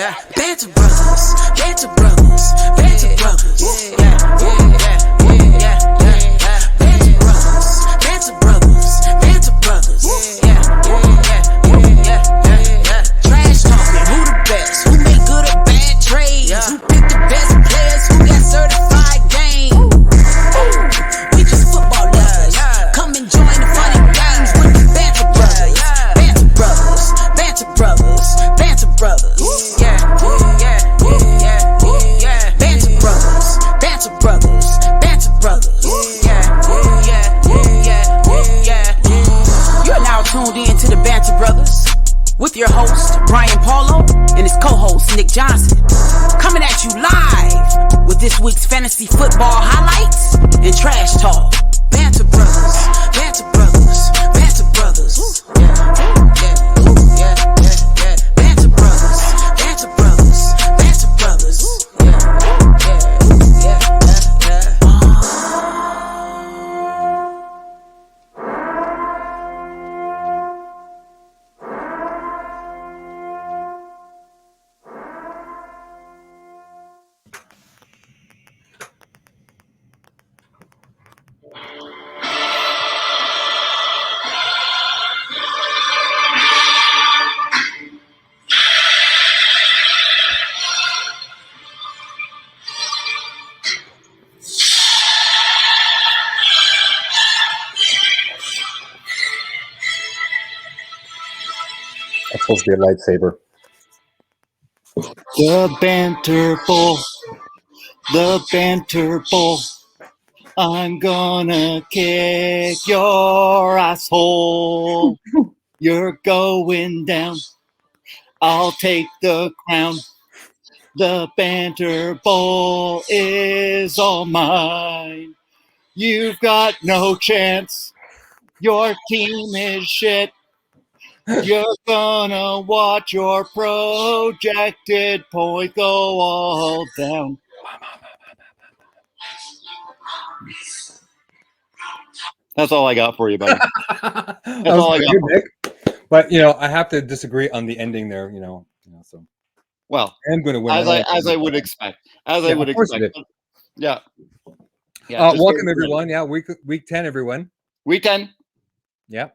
yeah. Banter Brothers, Banter Brothers, Banter Brothers. Yeah, yeah, yeah, yeah, yeah. Banter Brothers, Banter Brothers, Banter Brothers. Yeah, yeah, yeah, yeah, yeah. Trash talking, who the best? Who make good or bad trades? Who pick the best players? Who got certified game? We just football lovers. Come and join the funny games with the Banter Brothers. Banter Brothers, Banter Brothers, Banter Brothers. Yeah, yeah, yeah, yeah. Banter Brothers, Banter Brothers, Banter Brothers. Yeah, yeah, yeah, yeah. You're now tuned in to the Banter Brothers with your host Brian Paulo and his co-host Nick Johnson, coming at you live with this week's fantasy football highlights and trash talk. Banter Brothers, Banter Brothers, Banter Brothers. Yeah, yeah, yeah, yeah, yeah. Banter Brothers, Banter Brothers, Banter Brothers. Yeah, yeah, yeah, yeah. That's supposed to be a lightsaber. The Banter Bowl. The Banter Bowl. I'm gonna kick your asshole. You're going down. I'll take the crown. The Banter Bowl is all mine. You've got no chance. Your team is shit. You're gonna watch your projected point go all down. That's all I got for you, buddy. That's all I got. Nick. But I have to disagree on the ending there. So well, I'm going to win. As I would expect. As I would expect. Yeah. Welcome everyone. Yeah, week 10, everyone. Week 10. Yeah.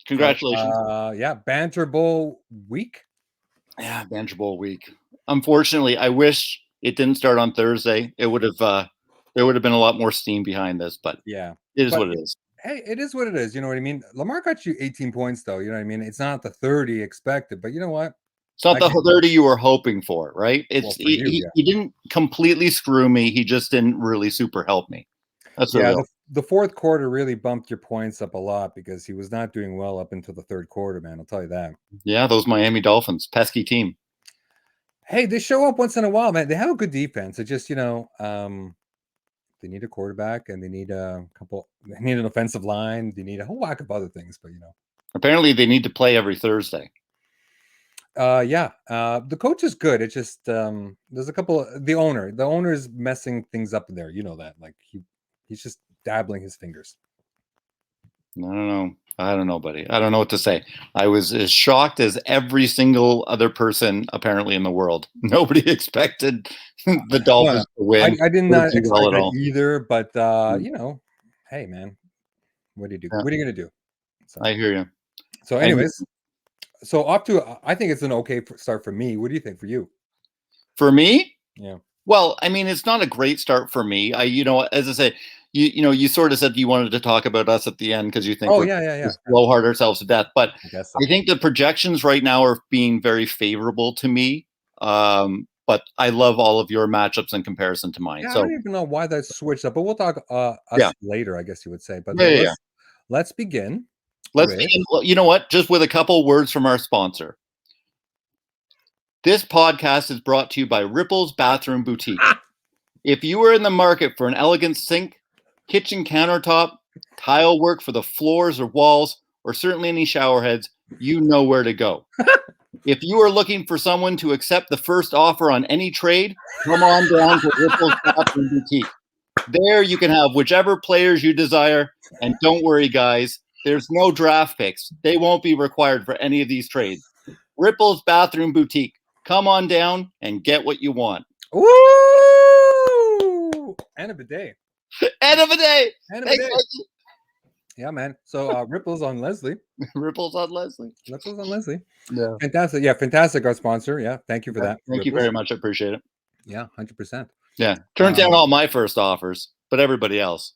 Congratulations. Banter Bowl week. Yeah, Banter Bowl week. Unfortunately, I wish it didn't start on Thursday. It would have there would have been a lot more steam behind this, but yeah, it is what it is. Hey, it is what it is. You know what I mean? Lamar got you 18 points, though. You know what I mean? It's not the 30 expected, but you know what? It's not the 30 you were hoping for, right? It's he didn't completely screw me. He just didn't really super help me. That's the fourth quarter really bumped your points up a lot because he was not doing well up until the third quarter, man. I'll tell you that. Yeah, those Miami Dolphins, pesky team. Hey, they show up once in a while, man. They have a good defense. It just, they need a quarterback and they need they need an offensive line. They need a whole whack of other things, but apparently they need to play every Thursday. The coach is good. It's just there's a couple the owner is messing things up in there. You know that. Like he's just dabbling his fingers. I don't know, buddy. I don't know what to say. I was as shocked as every single other person apparently in the world. Nobody expected the Dolphins to win. I did not expect that either, but hey man, what do you do? Yeah. What are you gonna do? So, I hear you. So anyways, I think it's an okay start for me. What do you think for you? For me? Yeah. Well, I mean, it's not a great start for me. As I say, you sort of said you wanted to talk about us at the end because you think we're blowhard ourselves to death. But I think the projections right now are being very favorable to me. But I love all of your matchups in comparison to mine. Yeah, so I don't even know why that switched up, but we'll talk later, I guess you would say. But let's begin. You know what? Just with a couple words from our sponsor. This podcast is brought to you by Ripple's Bathroom Boutique. If you are in the market for an elegant sink, kitchen countertop, tile work for the floors or walls, or certainly any shower heads, you know where to go. If you are looking for someone to accept the first offer on any trade, come on down to Ripple's Bathroom Boutique. There you can have whichever players you desire, and don't worry, guys, there's no draft picks. They won't be required for any of these trades. Ripple's Bathroom Boutique. come on down and get what you want. Ooh! End of the day. End of the day. End of the Thanks, day. Mikey. Yeah, man. So ripples on Leslie. Ripples on Leslie. Ripples on Leslie. Yeah. Fantastic. Yeah, fantastic. Our sponsor. Yeah, thank you for that. Thank you very much. I appreciate it. Yeah, 100%. Yeah. Turns down all my first offers, but everybody else.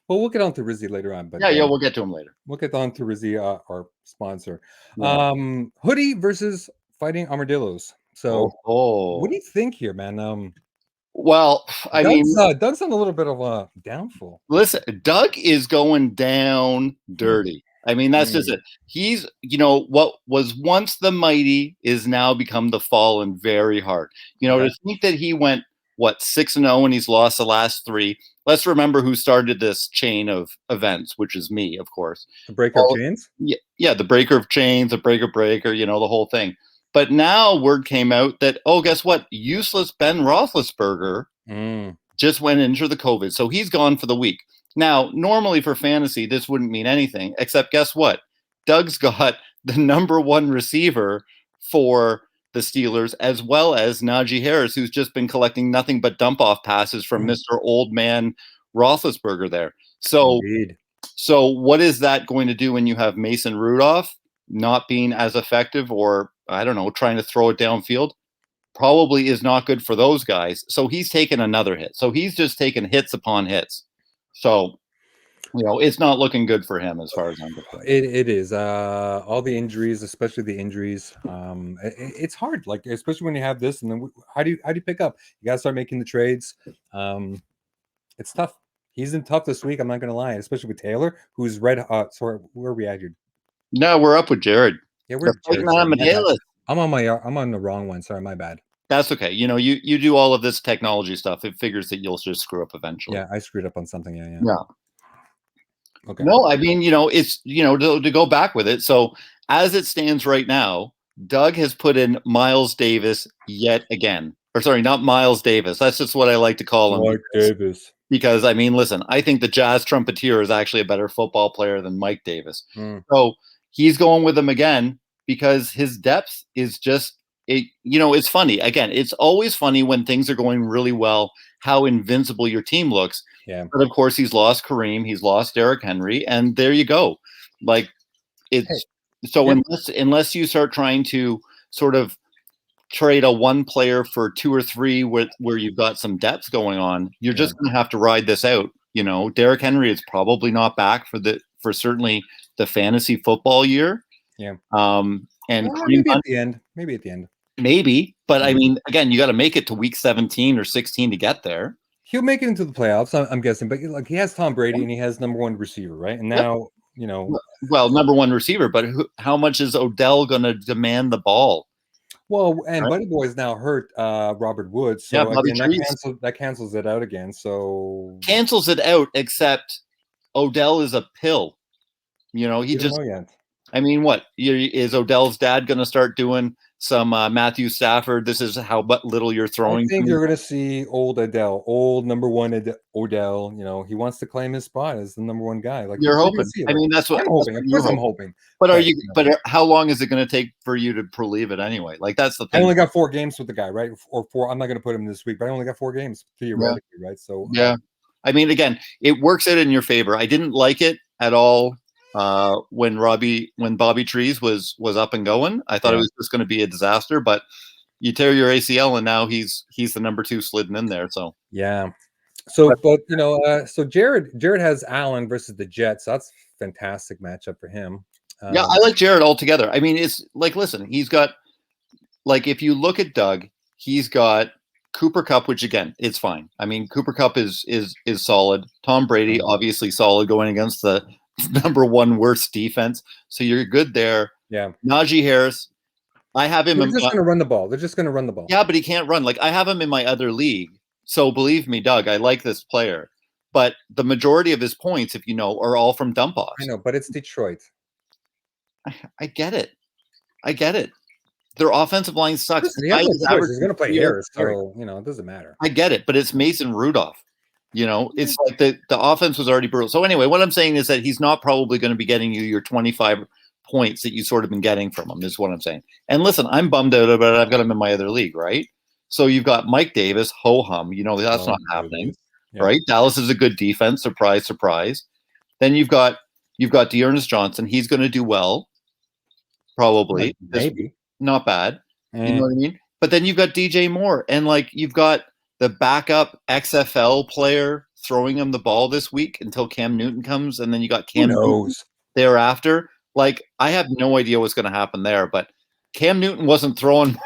Well, we'll get on to Rizzy later on, but Yeah, we'll get to him later. We'll get on to Rizzy, our sponsor. Yeah. Hoodie versus Fighting Armadillos. So, what do you think here, man? Well, I mean, Doug's on a little bit of a downfall. Listen, Doug is going down dirty. I mean, that's just it. He's, what was once the mighty is now become the fallen very hard. To think that he went, 6-0 and he's lost the last 3. Let's remember who started this chain of events, which is me, of course. The breaker of chains? Yeah, the breaker of chains, the breaker, the whole thing. But now word came out that, guess what? Useless Ben Roethlisberger just went into the COVID. So he's gone for the week. Now, normally for fantasy, this wouldn't mean anything, except guess what? Doug's got the number 1 receiver for the Steelers, as well as Najee Harris, who's just been collecting nothing but dump-off passes from Mr. Old Man Roethlisberger there. So what is that going to do when you have Mason Rudolph not being as effective, or, I don't know, trying to throw it downfield? Probably is not good for those guys. So he's taken another hit. So he's just taken hits upon hits. So, it's not looking good for him as far as I'm concerned. It is. All the injuries, especially the injuries. It's hard, like, especially when you have this. And then how do you pick up? You got to start making the trades. It's tough. He's in tough this week. I'm not going to lie, especially with Taylor, who's red hot. Sorry, where are we at here? No, we're up with Jared. Yeah, we're Jared. I'm on the wrong one. Sorry, my bad. That's okay. You do all of this technology stuff. It figures that you'll just screw up eventually. Yeah, I screwed up on something. Yeah. Okay. No, I mean, it's, to go back with it. So as it stands right now, Doug has put in Miles Davis yet again. Or sorry, not Miles Davis. That's just what I like to call him. Mike Davis. Because, I mean, listen, I think the Jazz trumpeter is actually a better football player than Mike Davis. So he's going with him again because his depth is just, it's funny. Again, it's always funny when things are going really well, how invincible your team looks. Yeah. But of course, he's lost Kareem, he's lost Derrick Henry, and there you go. Like, unless you start trying to sort of trade a one player for 2 or 3 where you've got some depth going on, you're just going to have to ride this out. Derrick Henry is probably not back for certainly the fantasy football year. Yeah. And maybe at the end. Maybe, but I mean, again, you got to make it to week 17 or 16 to get there. He'll make it into the playoffs, I'm guessing, but like he has Tom Brady and he has number 1 receiver, right? And now, well, number 1 receiver, but how much is Odell going to demand the ball? Well, and Buddy Boy's now hurt Robert Woods, so again, that cancels it out again. So cancels it out, except Odell is a pill. He just. I mean, what is Odell's dad going to start doing? Some Matthew Stafford. This is how little you're throwing. I think you're going to see old number 1 Odell. He wants to claim his spot as the number 1 guy. Like you're hoping. I mean, that's what I'm hoping. Of course, I'm hoping. But But how long is it going to take for you to believe it anyway? Like that's the thing. I only got 4 games with the guy, right? Or 4. I'm not going to put him this week, but I only got 4 games theoretically, right? So I mean, again, it works out in your favor. I didn't like it at all. When Bobby Trees was up and going, I thought it was just going to be a disaster, but you tear your ACL and now he's the number 2 slidden in there. So so Jared has Allen versus the Jets. So that's a fantastic matchup for him. I like Jared altogether. I mean, it's like, listen, he's got, like, if you look at Doug, he's got Cooper Kupp, which again, it's fine. I mean, Cooper Kupp is solid. Tom Brady, obviously solid, going against the number 1 worst defense. So you're good there. Yeah. Najee Harris, I have him. They're just going to run the ball. They're just going to run the ball. Yeah, but he can't run. Like, I have him in my other league. So believe me, Doug, I like this player. But the majority of his points, if you know, are all from dump offs. I know, but it's Detroit. I get it. Their offensive line sucks. He's going to play Harris, so it doesn't matter. I get it, but it's Mason Rudolph. It's like the offense was already brutal. So anyway, what I'm saying is that he's not probably going to be getting you your 25 points that you sort of been getting from him, is what I'm saying. And listen, I'm bummed out about it. I've got him in my other league, right? So you've got Mike Davis, ho hum. You know that's Oh, not my happening, goodness. Yeah. right? Dallas is a good defense. Surprise, surprise. Then you've got Dearness Johnson. He's going to do well, probably. Maybe. Not bad. You know Eh. what I mean? But then you've got DJ Moore, and like you've got the backup XFL player throwing him the ball this week until Cam Newton comes, and then you got Who Cam Newton knows? thereafter. Like I have no idea what's going to happen there, but Cam Newton wasn't throwing.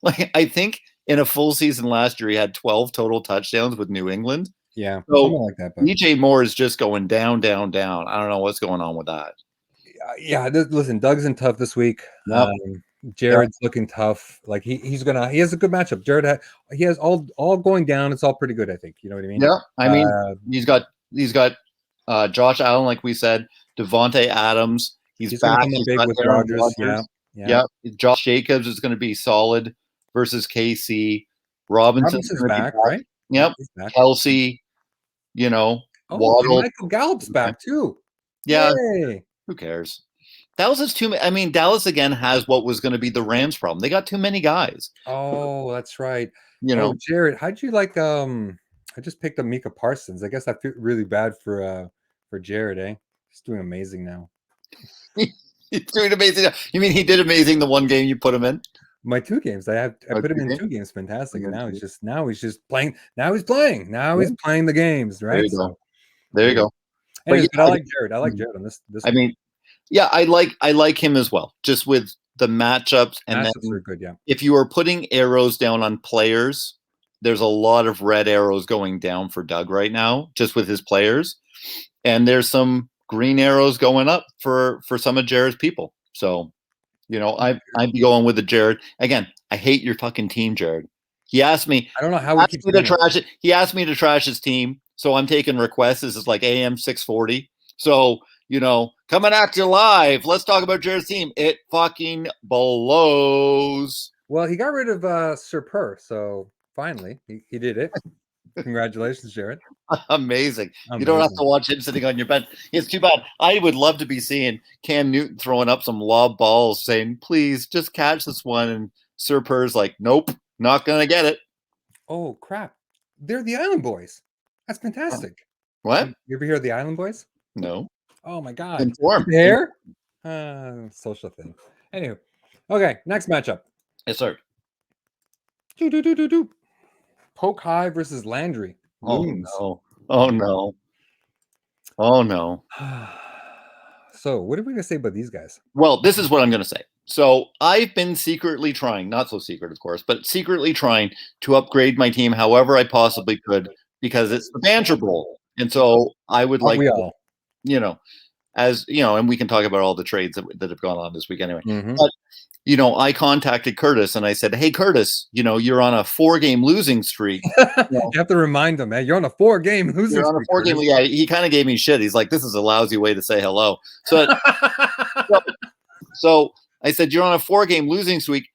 Like I think in a full season last year, he had 12 total touchdowns with New England. Yeah, So something like that. But DJ Moore is just going down, down, down. I don't know what's going on with that. yeah, listen, Doug's in tough this week. Yep. Jared's looking tough. Like he has a good matchup. Jared he has all going down. It's all pretty good, I think. You know what I mean? Yeah, I mean he's got Josh Allen, like we said, Devontae Adams. He's gonna back. come up He's big got with Aaron Rodgers. Rodgers. Yeah. Josh Jacobs is going to be solid versus KC. Robinson's Robinson's gonna be back, back. right? Yep. He's back. Kelsey, you know, Oh, and Waddle. Michael Gallup's back too. Yeah. Yay. Who cares? Dallas is too. I mean, Dallas again has what was going to be the Rams' problem. They got too many guys. Oh, that's right. You know, Jared, how'd you like? I just picked up Mika Parsons. I guess I feel really bad for Jared. He's doing amazing now. he's doing amazing. You mean he did amazing the one game you put him in? My 2 games. I put him in games? 2 games. Fantastic. And now Okay. he's just playing. Now he's playing. Now he's playing the games. Right. There you go. There you go. Anyways, But but I like Jared. I like Jared on this. I mean, yeah, I like him as well. Just with the matchups, and matchups then are good. Yeah. if you are putting arrows down on players, there's a lot of red arrows going down for Doug right now, just with his players, and there's some green arrows going up for some of Jared's people. So, you know, I'd be going with the Jared again. I hate your fucking team, Jared. He asked me. I don't know how we keep saying it. trash it. He asked me to trash his team, so I'm taking requests. This is like AM 640. So, you know, coming at you live. Let's talk about Jared's team. It fucking blows. Well, he got rid of Sir Purr, so finally he did it. Congratulations, Jared. Amazing. You don't have to watch him sitting on your bench. It's too bad. I would love to be seeing Cam Newton throwing up some lob balls saying, please just catch this one. And Sir Purr's like, nope, not going to get it. Oh, crap. They're the Island Boys. That's fantastic. What? You ever hear of the Island Boys? No. Oh, my God. Inform. Hair? Social thing. Anywho. Okay, next matchup. Yes, sir. Poke High versus Landry. Oh, Loons. no. Oh, no. Oh, no. So, what are we going to say about these guys? Well, this is what I'm going to say. So I've been secretly trying, not so secret, of course, but secretly trying to upgrade my team however I possibly could because it's the Banter Bowl. And so I would like, you know, as you know, and we can talk about all the trades that have gone on this week anyway. Mm-hmm. But, you know, I contacted Curtis and I said, hey, Curtis, you know, you're on a 4-game losing streak. You have to remind them, man, you're on a 4-game losing You're on streak. a 4-game. Yeah, he kind of gave me shit. He's like, this is a lousy way to say hello. So I said, you're on a 4-game losing streak.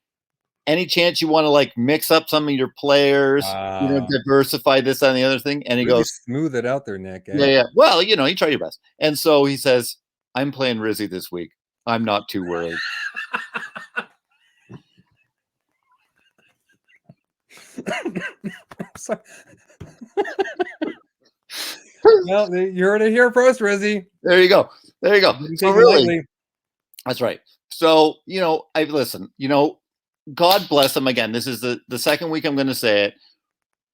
Any chance you want to like mix up some of your players, you know, diversify this and the other thing? And he really goes, smooth it out there, Nick. Yeah. Well, you know, you try your best. And so he says, I'm playing Rizzy this week. I'm not too worried. Well, you heard it here first, Rizzy. There you go. There you go. So really, that's right. So, you know, listen, you know, God bless him again. This is the second week I'm going to say it.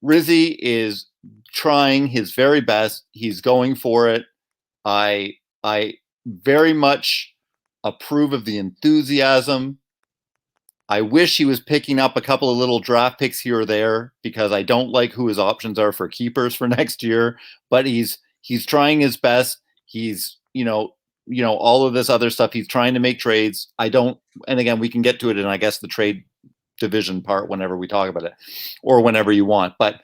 Rizzy is trying his very best. He's going for it. I very much approve of the enthusiasm. I wish he was picking up a couple of little draft picks here or there because I don't like who his options are for keepers for next year, but he's trying his best. He's, you know, all of this other stuff. He's trying to make trades. And again, we can get to it in, I guess, the trade division part whenever we talk about it or whenever you want. But,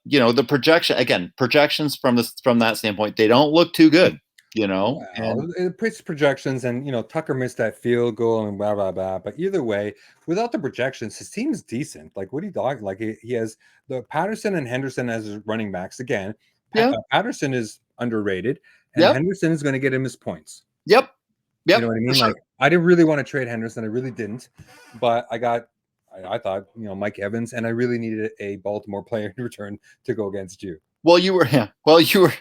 you know, the projections from that standpoint, they don't look too good. You know, it's projections, and you know Tucker missed that field goal and blah blah blah. But either way, without the projections, his team is decent. Like what he talking? Like he has the Patterson and Henderson as his running backs again. Yeah. Patterson is underrated, and Henderson is going to get him his points. Yep. Yep, You know what I mean? for sure. Like, I didn't really want to trade Henderson. I really didn't. But I thought, Mike Evans, and I really needed a Baltimore player in return to go against you. Well, you were, yeah. Well, you were,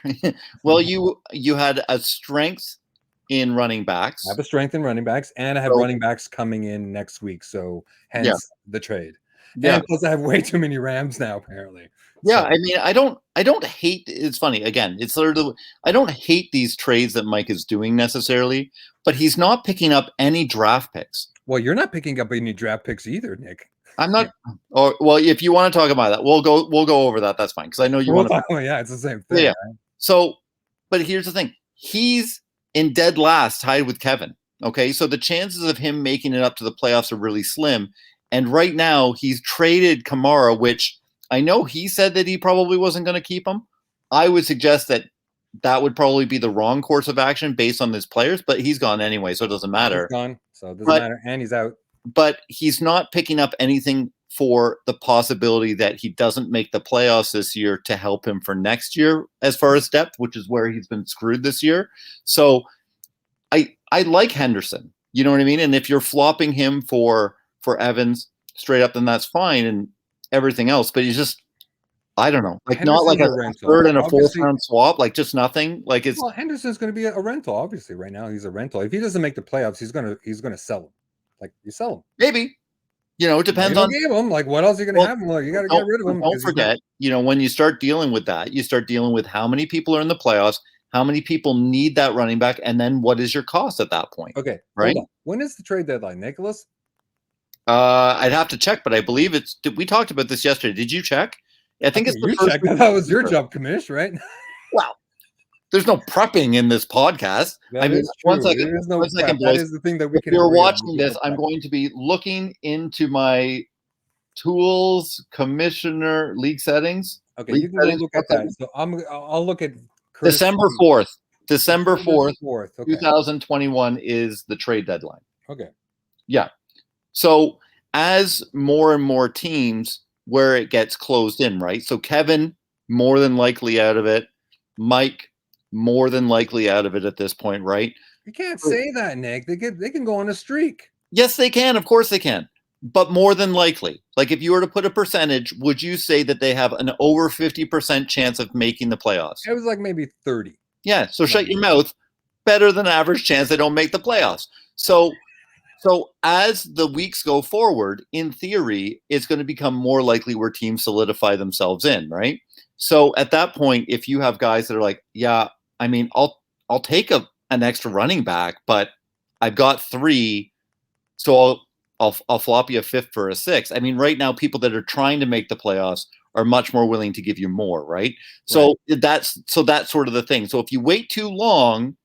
well, you had a strength in running backs. I have a strength in running backs, and I have So- running backs coming in next week. So hence the trade. Yeah. And plus I have way too many Rams now, apparently. Yeah, So, I mean, I don't hate. It's funny. Again, it's sort of. I don't hate these trades that Mike is doing necessarily, but he's not picking up any draft picks. well, you're not picking up any draft picks either, Nick. I'm not. Or well, if you want to talk about that, we'll go over that. That's fine because I know you want to. Yeah, it's the same thing. Yeah. Right? So, but here's the thing: he's in dead last, tied with Kevin. Okay, so the chances of him making it up to the playoffs are really slim. And right now, he's traded Kamara, which I know he said that he probably wasn't going to keep him. I would suggest that would probably be the wrong course of action based on his players, but he's gone anyway, so it doesn't matter. He's gone, so it doesn't matter. And he's out. But he's not picking up anything for the possibility that he doesn't make the playoffs this year to help him for next year as far as depth, which is where he's been screwed this year. So I like Henderson. You know what I mean? And if you're flopping him for Evans straight up, then that's fine and everything else. But he's just, I don't know, like not like a third and a fourth round swap, like just nothing. Like it's Henderson's going to be a rental. Obviously, right now he's a rental. If he doesn't make the playoffs, he's gonna sell him. Like you sell him. Maybe, it depends on him. Like what else are you going to have him? Like you got to get rid of him. Don't forget, when you start dealing with that, you start dealing with how many people are in the playoffs, how many people need that running back, and then what is your cost at that point? Okay, right. When is the trade deadline, Nicholas? I'd have to check, but I believe we talked about this yesterday. Did you check? I think it's the first. That was your job, Commish, right? Well, there's no prepping in this podcast. I mean, one second, boys. That is the thing that we can. If you're watching this, I'm going to be looking into my tools, commissioner, league settings. Okay, you can go look at that. So I'll look at December 4th. December 4th, okay. 2021 is the trade deadline. Okay. Yeah. So as more and more teams where it gets closed in, right? So Kevin, more than likely out of it. Mike, more than likely out of it at this point, right? You can't say that, Nick. They can go on a streak. Yes, they can. Of course they can. But more than likely. Like if you were to put a percentage, would you say that they have an over 50% chance of making the playoffs? It was like maybe 30. Yeah. So shut your mouth. Better than average chance they don't make the playoffs. So as the weeks go forward, in theory, it's going to become more likely where teams solidify themselves in, right? So at that point, if you have guys that are like, yeah, I mean, I'll take an extra running back, but I've got 3, so I'll flop you a 5th for a 6th. I mean, right now, people that are trying to make the playoffs are much more willing to give you more, right? So that's sort of the thing. So if you wait too long,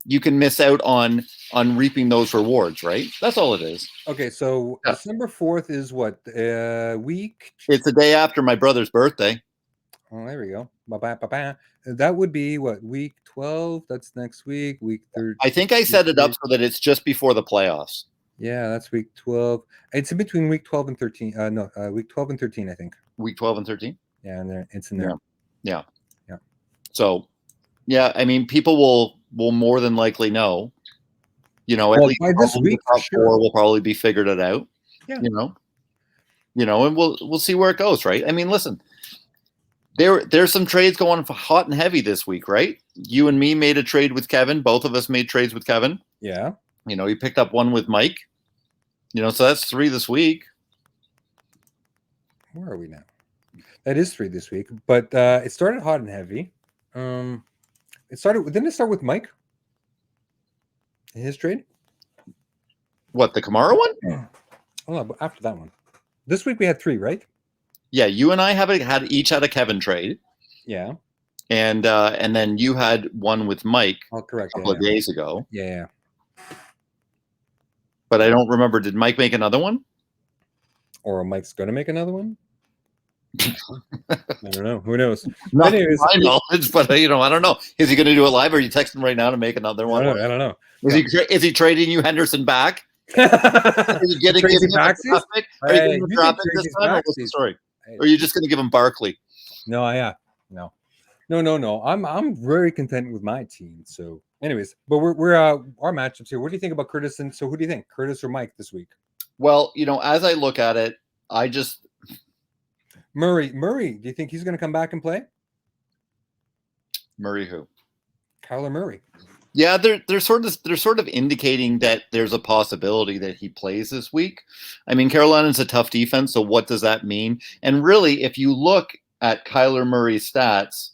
you can miss out on reaping those rewards, right? That's all it is. Okay, so December 4th is what week? It's the day after my brother's birthday. Oh, there we go. Ba-ba-ba-ba. That would be what, week 12? That's next week. Week 13. I think I set it up so that it's just before the playoffs. Yeah, that's week 12. It's in between week 12 and 13. Week 12 and 13, I think. Week 12 and 13? Yeah, and it's in there. Yeah. Yeah. So, yeah, I mean, people will more than likely know. At least by this week, the top 4 will probably be figured it out. Yeah. And we'll see where it goes, right? I mean, listen, there's some trades going hot and heavy this week, right? You and me made a trade with Kevin. Both of us made trades with Kevin. Yeah. You picked up one with Mike. So that's 3 this week. Where are we now? That is 3 this week, but it started hot and heavy. Didn't it start with Mike? In his trade? What, the Kamara one? Oh, no, but after that one. This week we had 3, right? Yeah, you and I each had a Kevin trade. Yeah. And then you had one with Mike correct. a couple of days ago. Yeah. But I don't remember. Did Mike make another one? Or Mike's going to make another one? I don't know. Who knows? Not anyways, my knowledge, but I don't know. Is he going to do it live, or are you texting right now to make another one? I don't know. Is he trading you Henderson back? Is he getting Crazy him a draft pick? Are you going to drop it this time, or what's the story? Or are you just going to give him Barkley? No. I'm very content with my team. So Anyways, but we're our matchups here. What do you think about Curtis? And so, who do you think, Curtis or Mike this week? Well, as I look at it, Murray. Do you think he's going to come back and play? Murray who? Kyler Murray. Yeah, they're sort of indicating that there's a possibility that he plays this week. I mean, Carolina's a tough defense, so what does that mean? And really, if you look at Kyler Murray's stats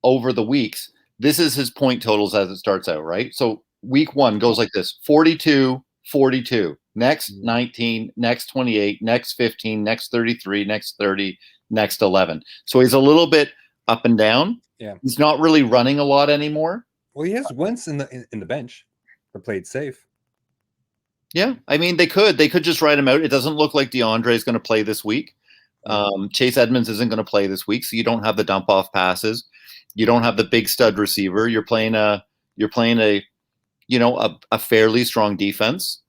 over the weeks, this is his point totals as it starts out, right? So week 1 goes like this: 42, 42, next 19, next 28, next 15, next 33, next 30, next 11. So he's a little bit up and down. Yeah. He's not really running a lot anymore. Well, he has Wentz in the bench. They played safe. Yeah, I mean they could just write him out. It doesn't look like DeAndre is going to play this week. Chase Edmonds isn't going to play this week, so you don't have the dump off passes. You don't have the big stud receiver. You're playing a fairly strong defense.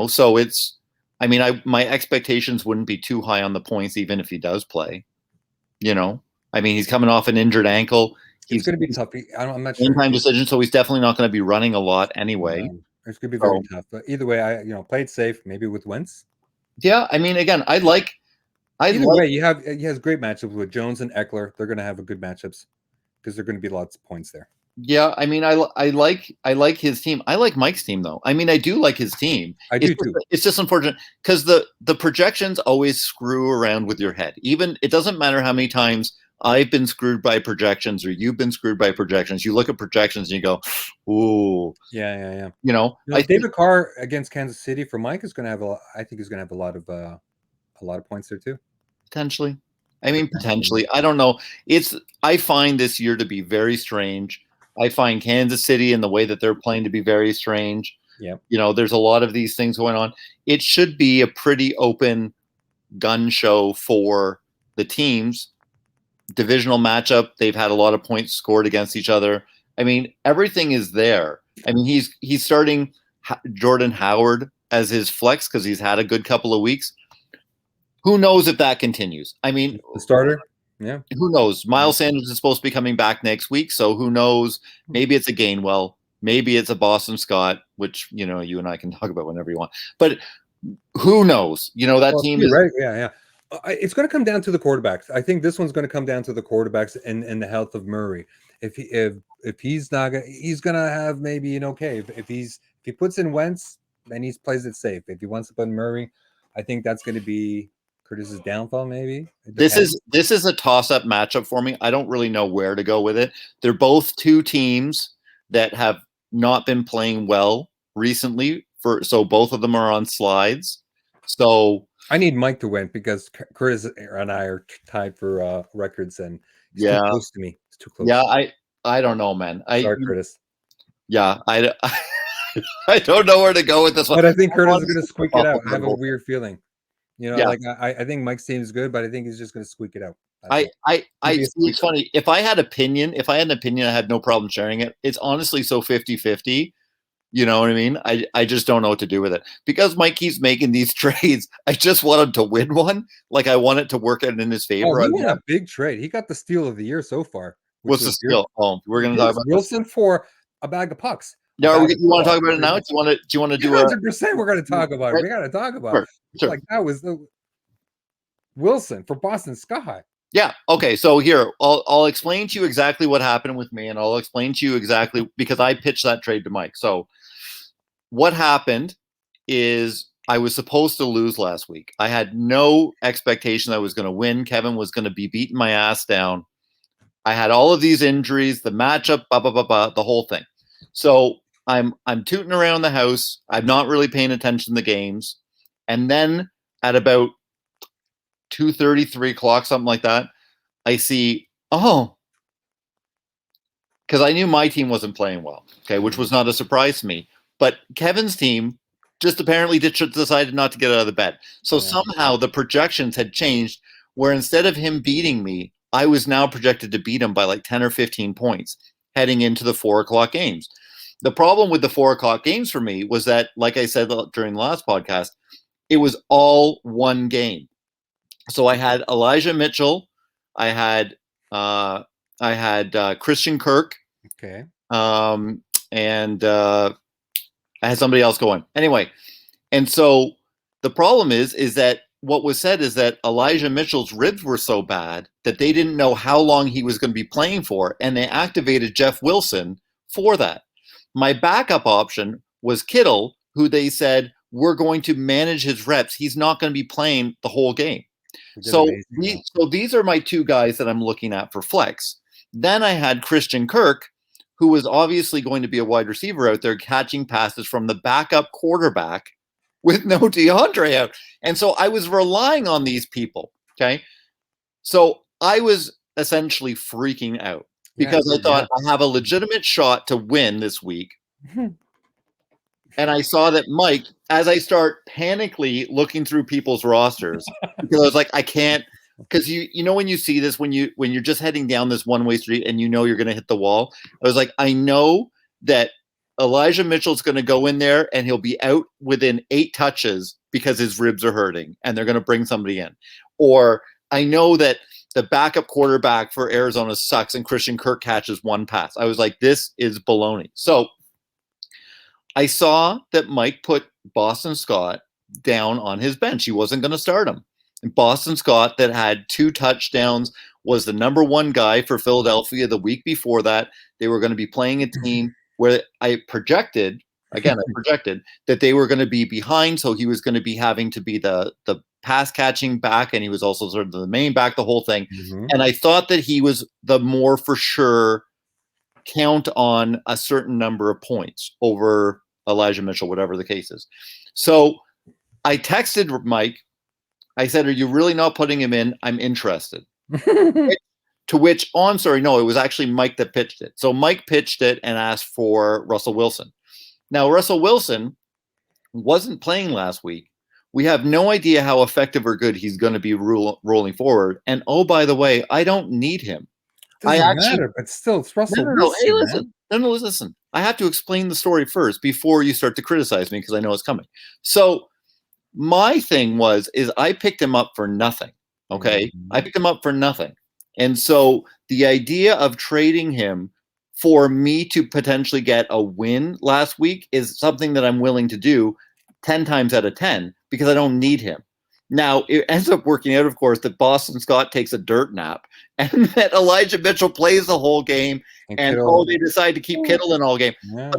So it's. I mean, my expectations wouldn't be too high on the points, even if he does play. I mean, he's coming off an injured ankle. It's going to be tough. I'm not sure. Game-time decision, so he's definitely not going to be running a lot anyway. It's going to be very tough. But either way, I played safe, maybe with Wentz. Yeah, I mean, again, either way, he has great matchups with Jones and Eckler. They're going to have a good matchups because they're going to be lots of points there. Yeah, I mean, I like his team. I like Mike's team though. I mean, I do like his team. I do too. It's just unfortunate because the projections always screw around with your head. Even it doesn't matter how many times I've been screwed by projections or you've been screwed by projections. You look at projections and you go, "Ooh, yeah." David Carr against Kansas City for Mike is going to have I think he's going to have a lot of points there too. Potentially. I mean, potentially. I don't know. I find this year to be very strange. I find Kansas City and the way that they're playing to be very strange. Yeah. There's a lot of these things going on. It should be a pretty open gun show for the teams. Divisional matchup. They've had a lot of points scored against each other. I mean, everything is there. I mean, he's starting Jordan Howard as his flex because he's had a good couple of weeks. Who knows if that continues? I mean, the starter. Yeah. Who knows? Miles Sanders is supposed to be coming back next week, so who knows? Maybe it's a Gainwell, maybe it's a Boston Scott, which you and I can talk about whenever you want. But who knows? That team is right. Yeah. It's going to come down to the quarterbacks. I think this one's going to come down to the quarterbacks and the health of Murray. If he's not, he's going to have maybe an okay. If he puts in Wentz, then he plays it safe. If he wants to put in Murray, I think that's going to be Curtis's downfall, maybe. This is a toss-up matchup for me. I don't really know where to go with it. They're both two teams that have not been playing well recently. So both of them are on slides. So I need Mike to win because Curtis and I are tied for records, and he's too close to me. It's too close. Yeah, I don't know, man. Sorry, Curtis. Yeah, I don't know where to go with this one. But I think Curtis is going to squeak it out. I have a weird feeling. I think Mike's team is good, but I think he's just going to squeak it out. It's funny. If I had an opinion, I had no problem sharing it. It's honestly so 50-50. You know what I mean? I just don't know what to do with it. Because Mike keeps making these trades, I just want him to win one. Like I want it to work out in his favor. He won a big trade. He got the steal of the year so far. What's the steal? Oh, we're going to talk about Wilson for a bag of pucks. No, you want to talk about it now? Do you want to do 100%? We're going to talk about it. We got to talk about it. Sure. Like that was the Wilson for Boston Sky. Yeah. Okay. So here, I'll explain to you exactly what happened with me, and I'll explain to you exactly because I pitched that trade to Mike. So what happened is I was supposed to lose last week. I had no expectation I was going to win. Kevin was going to be beating my ass down. I had all of these injuries, the matchup, the whole thing. So I'm tooting around the house. I'm not really paying attention to the games. And then at about 2:30, 3 o'clock, something like that, I see, because I knew my team wasn't playing well, okay, which was not a surprise to me. But Kevin's team just apparently decided not to get out of the bed. So somehow the projections had changed where instead of him beating me, I was now projected to beat him by like 10 or 15 points heading into the 4 o'clock games. The problem with the 4 o'clock games for me was that, like I said during the last podcast, it was all one game. So I had Elijah Mitchell, I had Christian Kirk, okay, and I had somebody else going. Anyway, and so the problem is that what was said is that Elijah Mitchell's ribs were so bad that they didn't know how long he was going to be playing for, and they activated Jeff Wilson for that. My backup option was Kittle, who they said, we're going to manage his reps. He's not going to be playing the whole game. So these are my two guys that I'm looking at for flex. Then I had Christian Kirk, who was obviously going to be a wide receiver out there catching passes from the backup quarterback with no DeAndre out. And so I was relying on these people. Okay. So I was essentially freaking out because I thought I have a legitimate shot to win this week. And I saw that Mike, as I start panically looking through people's rosters, because I was like, I can't, because you know when you see this, when you're just heading down this one-way street and you know you're going to hit the wall, I was like, I know that Elijah Mitchell's going to go in there and he'll be out within 8 touches because his ribs are hurting and they're going to bring somebody in. Or I know that the backup quarterback for Arizona sucks and Christian Kirk catches 1 pass. I was like, this is baloney. So I saw that Mike put Boston Scott down on his bench. He wasn't going to start him. And Boston Scott, that had 2 touchdowns, was the number 1 guy for Philadelphia the week before that. They were going to be playing a team where I projected that they were going to be behind. So he was going to be having to be the pass catching back. And he was also sort of the main back, the whole thing. And I thought that he was the more for sure count on a certain number of points over Elijah Mitchell, whatever the case is. So I texted Mike. I said, are you really not putting him in? I'm interested. To which, oh, I'm sorry, no, it was actually Mike that pitched it. So Mike pitched it and asked for Russell Wilson. Now, Russell Wilson wasn't playing last week. We have no idea how effective or good he's going to be rolling forward. And oh, by the way, I don't need him. Doesn't matter, but still, it's Russell Wilson. Hey, listen. Listen. I have to explain the story first before you start to criticize me because I know it's coming. So my thing is I picked him up for nothing. Okay. I picked him up for nothing. And so the idea of trading him for me to potentially get a win last week is something that I'm willing to do 10 times out of 10 because I don't need him. Now, it ends up working out, of course, that Boston Scott takes a dirt nap and that Elijah Mitchell plays the whole game and they decide to keep Kittle in all game. Yeah.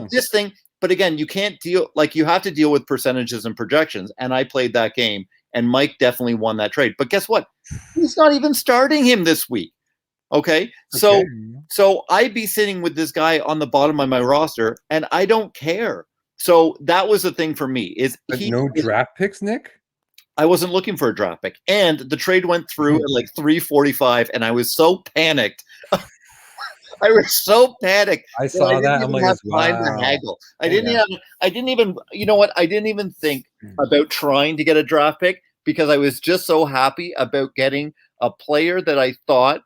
But again, you can't deal, you have to deal with percentages and projections. And I played that game and Mike definitely won that trade. But guess what? He's not even starting him this week. Okay. So I'd be sitting with this guy on the bottom of my roster and I don't care. So that was the thing for me no draft picks, Nick? I wasn't looking for a draft pick. And the trade went through at 3:45 and I was so panicked. I was so panicked. I saw that. I'm like, wow. Haggle. I didn't even, you know what? I didn't even think about trying to get a draft pick because I was just so happy about getting a player that I thought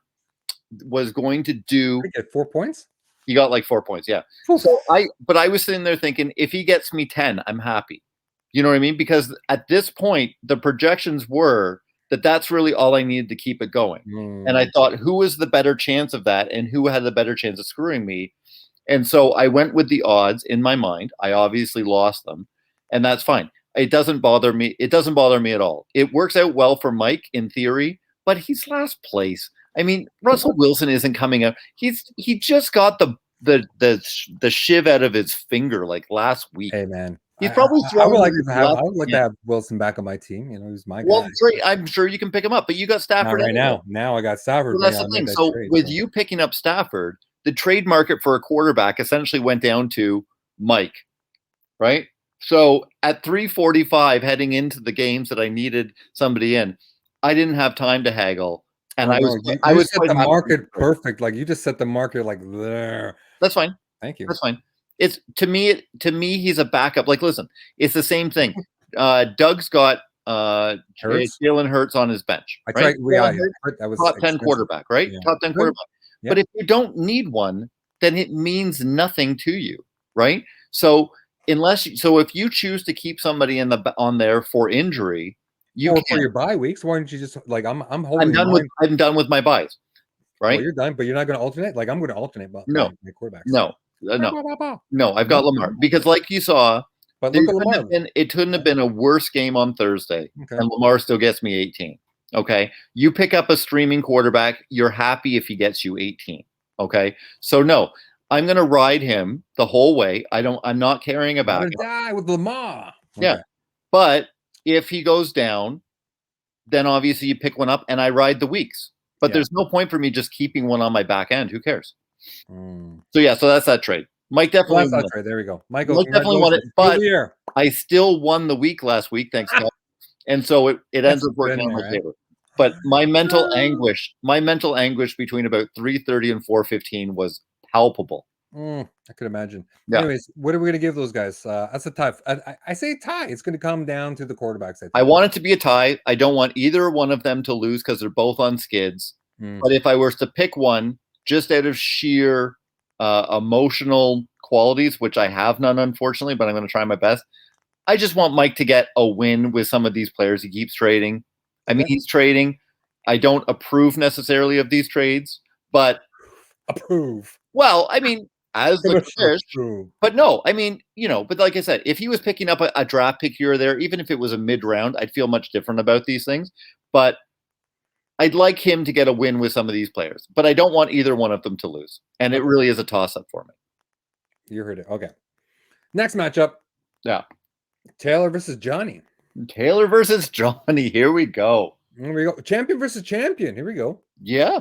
was going to do. Get 4 points? He got 4 points. Yeah. So but I was sitting there thinking, if he gets me 10, I'm happy. You know what I mean? Because at this point, the projections were that that's really all I needed to keep it going. And I thought, who was the better chance of that and who had the better chance of screwing me? And so I went with the odds in my mind. I obviously lost them, and that's fine. It doesn't bother me. It doesn't bother me at all. It works out well for Mike in theory, but he's last place. I mean, Russell Wilson isn't coming out. He just got the shiv out of his finger last week. Hey, man. He's probably I would like to have Wilson back on my team. You know, he's my guy. Well, great. I'm sure you can pick him up, but you got Stafford right now. Now I got Stafford. Well, that's the thing. So with you picking up Stafford, the trade market for a quarterback essentially went down to Mike, right? So at 3:45, heading into the games that I needed somebody in, I didn't have time to haggle, and I was set the market perfect. You just set the market there. That's fine. Thank you. That's fine. It's to me, he's a backup. Listen, it's the same thing. Doug's got Jalen Hurts on his bench. Right? That was top 10 quarterback, right? Yeah. Top 10 quarterback. Yeah. But if you don't need one, then it means nothing to you, right? So if you choose to keep somebody on there for injury, for your bye weeks, why don't you just I'm holding? I'm done with my buys. Right? Well, you're done, but you're not going to alternate. I'm going to alternate. No, my quarterbacks. No. No, I've got No? Lamar because, like you saw, But look at Lamar. it couldn't have been a worse game on Thursday, Okay. and Lamar still gets me 18. Okay, you pick up a streaming quarterback, you're happy if he gets you 18. Okay, so no, I'm going to ride him the whole way. I'm not carrying a Gotta backup. die with Lamar. Yeah, Okay. but if he goes down, then obviously you pick one up, and I ride the weeks. But Yeah. there's no point for me just keeping one on my back end. Who cares? Mm. So yeah, so that's that trade. Mike Well, definitely that's won not it. right. There we go. Michael, Mike definitely won it, congratulations. but Good year. I still won the week last week, thanks to and so it ends That's up working been out in my there, eh? favor. But my mental anguish between about 3:30 and 4:15 was palpable. I could imagine. Yeah. Anyways, what are we going to give those guys? That's a tie. I say tie. It's going to come down to the quarterbacks. I think. I want it to be a tie. I don't want either one of them to lose because they're both on skids. But if I was to pick one, just out of sheer emotional qualities, which I have none, unfortunately, but I'm going to try my best. I just want Mike to get a win with some of these players. He keeps trading. I mean, he's trading. I don't approve necessarily of these trades, but approve. Well, I mean, as the fish, Approve. but no, I mean, but like I said, if he was picking up a draft pick here or there, even if it was a mid-round, I'd feel much different about these things. But I'd like him to get a win with some of these players, but I don't want either one of them to lose. And it really is a toss-up for me. You heard it. Okay. Next matchup. Yeah. Taylor versus Johnny. Taylor versus Johnny. Here we go. Here we go. Champion versus champion. Here we go. Yeah.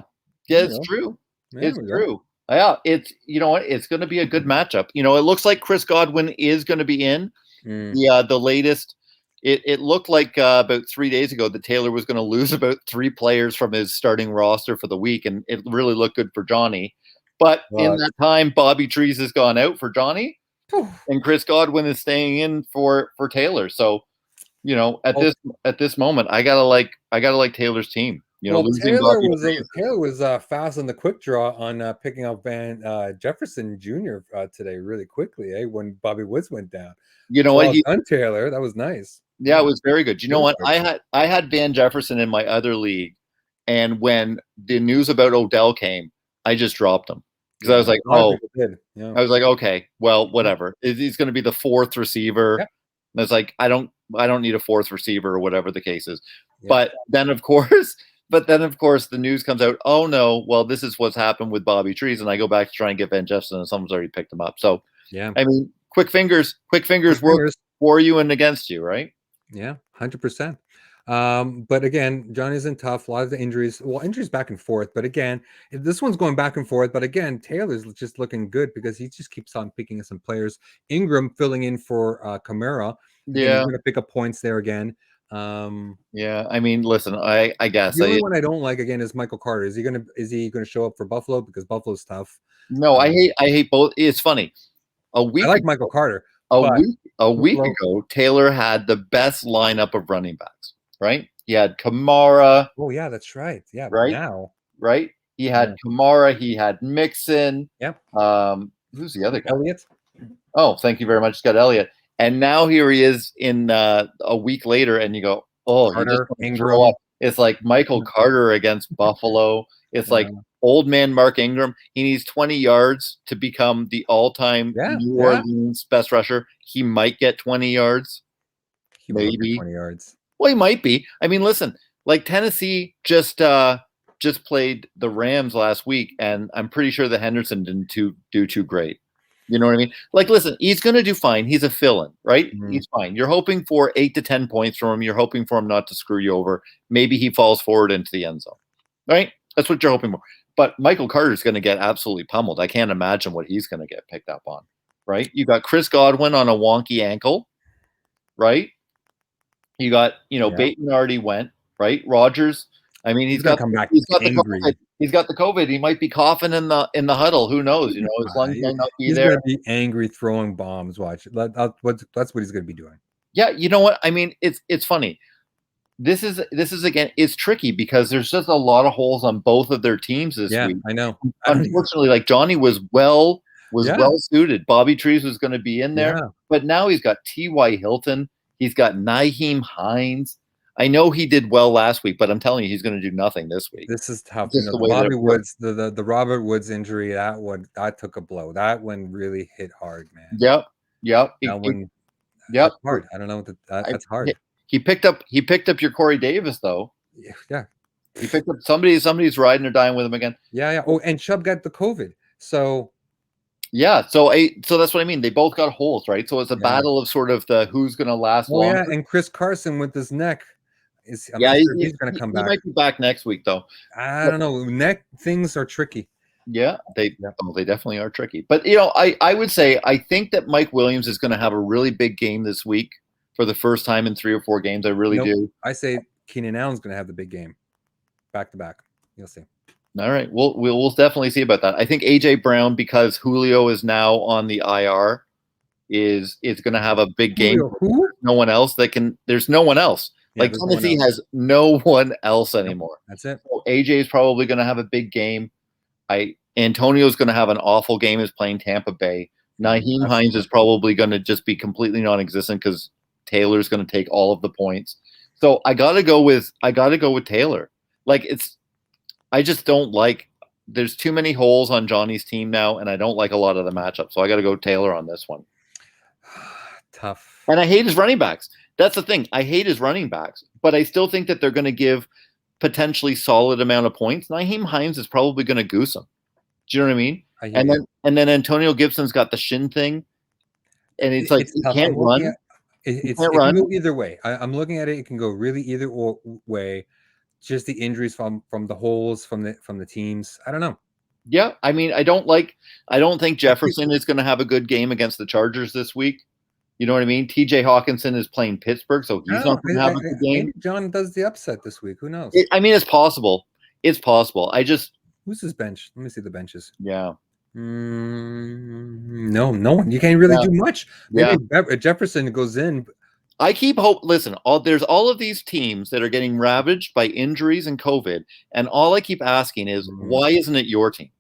Yeah, it's true. It's true. Yeah, it's you know what? It's going to be a good matchup. It looks like Chris Godwin is going to be in. Yeah, the latest. It looked like about 3 days ago that Taylor was going to lose about 3 players from his starting roster for the week, and it really looked good for Johnny. But in that time, Bobby Trees has gone out for Johnny, and Chris Godwin is staying in for Taylor. So, at this moment, I gotta like Taylor's team. Taylor was fast on the quick draw on picking up Van Jefferson Jr. Today really quickly, when Bobby Woods went down. What? On Taylor, that was nice. Yeah, it was very good. You know what? I had Van Jefferson in my other league, and when the news about Odell came, I just dropped him because I was like, I was like, okay, well, whatever. He's going to be the 4th receiver. Yeah. And it's like I don't need a 4th receiver or whatever the case is. Yeah. But then of course, the news comes out. Oh no, well, this is what's happened with Bobby Trees, and I go back to try and get Van Jefferson, and someone's already picked him up. So yeah, I mean, quick fingers work for you and against you, right? Yeah, 100%. But again, Johnny's in tough. A lot of the injuries. Well, injuries back and forth. But again, this one's going back and forth. But again, Taylor's just looking good because he just keeps on picking some players. Ingram filling in for Kamara. Again, he's going to pick up points there again. Yeah, I mean, listen, I guess the only one I don't like again is Michael Carter. Is he gonna show up for Buffalo because Buffalo's tough? No, I hate both. It's funny. I like Michael Carter. A week ago, Taylor had the best lineup of running backs, right? He had Kamara. Oh, yeah, that's right. Yeah, right now. Right? He had Kamara. He had Mixon. Yep. Who's the other guy? Elliott. Oh, thank you very much, Scott Elliott. And now here he is in a week later, and you go, oh, Carter, Ingram. It's like Michael Carter against Buffalo. It's like old man Mark Ingram. He needs 20 yards to become the all-time New Orleans best rusher. He might get 20 yards. Maybe 20 yards. Well, he might be. I mean, listen, like Tennessee just played the Rams last week, and I'm pretty sure that Henderson didn't do too great. You know what I mean? Like, listen, he's going to do fine. He's a fill-in, right? He's fine. You're hoping for 8 to 10 points from him. You're hoping for him not to screw you over. Maybe he falls forward into the end zone, right? That's what you're hoping for. But Michael Carter is going to get absolutely pummeled. I can't imagine what he's going to get picked up on, right? You got Chris Godwin on a wonky ankle, right? You got, Bateman already went, right? Rodgers. I mean, he's got the COVID. He's got the COVID. He might be coughing in the huddle. Who knows? His lungs might not be there. He's going to be angry, throwing bombs. Watch. That's what he's going to be doing. Yeah, you know what? I mean, it's funny. This is again, it's tricky because there's just a lot of holes on both of their teams this week. I know. Unfortunately, like Johnny was well suited. Bobby Trees was going to be in there, but now he's got T.Y. Hilton. He's got Nyheim Hines. I know he did well last week, but I'm telling you, he's going to do nothing this week. This is tough. Just You know, the the way that Bobby it works. Woods, the Robert Woods injury, that took a blow. That one really hit hard, man. Yep. That one, Yep. that's hard. I don't know what that's I- hard. He picked up your Corey Davis though. Yeah, He picked up somebody's riding or dying with him again. yeah. Oh, and Chubb got the COVID, so Yeah, so that's what I mean. They both got holes, right? So it's a yeah. battle of sort of the who's going to last Oh longer. yeah, and Chris Carson with his neck I'm Yeah, not sure if he's going to come he back. might be back next week though. I don't know. Neck things are tricky. Yeah, they definitely are tricky. But you know, I would say I think that Mike Williams is going to have a really big game this week for the first time in 3 or 4 games. I really do. I say Keenan Allen's going to have the big game, back to back. You'll see. All right, we'll definitely see about that. I think AJ Brown, because Julio is now on the IR, is going to have a big game. Julio, who? No one else that can. There's no one else. Yeah, Like there's no one Tennessee else. has no one else anymore. That's it. So AJ is probably going to have a big game. Antonio's going to have an awful game as playing Tampa Bay. Nyheim Hines is probably going to just be completely non-existent because Taylor's going to take all of the points. So I got to go with Taylor. Like I just don't like. There's too many holes on Johnny's team now, and I don't like a lot of the matchups. So I got to go Taylor on this one. Tough. And I hate his running backs. That's the thing. I hate his running backs, but I still think that they're going to give potentially solid amount of points. Nyheim Hines is probably going to goose him. Do you know what I mean? And then Antonio Gibson's got the shin thing, and it's like he can't run. It can go either way. I'm looking at it. It can go really either way. Just the injuries from the holes from the teams. I don't know. Yeah, I mean, I don't think Jefferson is going to have a good game against the Chargers this week. You know what I mean? TJ Hawkinson is playing Pittsburgh, so he's not going to have a good game. Maybe John does the upset this week. Who knows? I mean, it's possible. It's possible. Who's his bench? Let me see the benches. Yeah. No one. You can't really do much. Maybe Jefferson goes in. I keep hope. Listen, there's all of these teams that are getting ravaged by injuries and COVID, and all I keep asking is, why isn't it your team?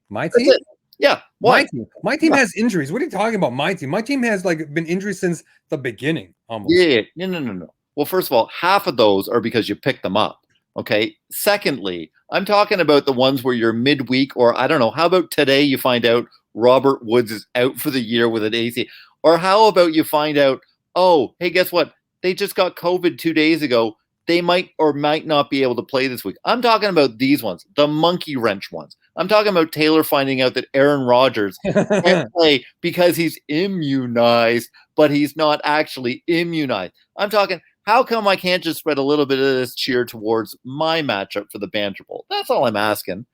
My team? Yeah, why? My team has injuries. What are you talking about? My team has been injuries since the beginning, almost. Yeah, no. Well, first of all, half of those are because you picked them up. Okay. Secondly, I'm talking about the ones where you're midweek, or I don't know. How about today you find out Robert Woods is out for the year with an AC, or how about you find out, oh, hey, guess what? They just got COVID 2 days ago. They might or might not be able to play this week. I'm talking about these ones, the monkey wrench ones. I'm talking about Taylor finding out that Aaron Rodgers can't play because he's immunized, but he's not actually immunized. I'm talking, how come I can't just spread a little bit of this cheer towards my matchup for the Banter Bowl? That's all I'm asking.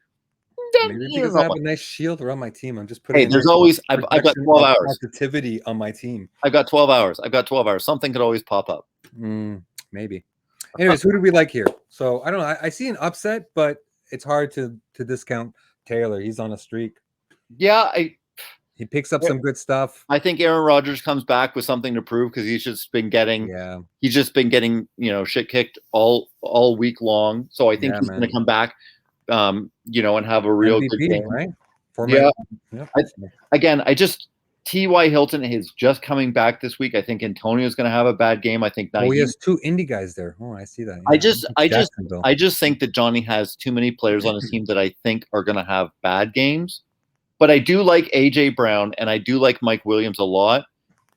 Maybe because I have a nice shield around my team. I'm just putting. Hey, there's always. I've got 12 hours. Positivity on my team. I've got 12 hours. Something could always pop up. Maybe. Anyways, who do we like here? So I don't know. I see an upset, but it's hard to discount Taylor. He's on a streak. Yeah, he picks up some good stuff. I think Aaron Rodgers comes back with something to prove because he's just been getting shit kicked all week long. So I think he's going to come back, and have a real MVP, good game. Right? Again, T.Y. Hilton is just coming back this week. I think Antonio's going to have a bad game. I think he has 2 indie guys there. Oh, I see that. Yeah. I just think that Johnny has too many players on his team that I think are going to have bad games. But I do like AJ Brown and I do like Mike Williams a lot.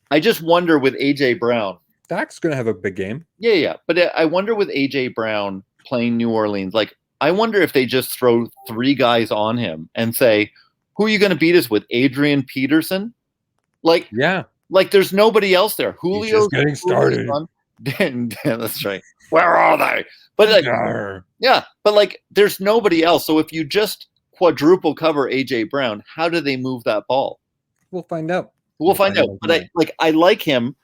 I just wonder with AJ Brown. Dak's going to have a big game. Yeah. But I wonder with AJ Brown playing New Orleans, I wonder if they just throw 3 guys on him and say, who are you going to beat us with? Adrian Peterson? There's nobody else there. Julio's getting started. That's right. Where are they? But there's nobody else. So if you just quadruple cover AJ Brown, how do they move that ball? We'll find out. We'll find out. But I like him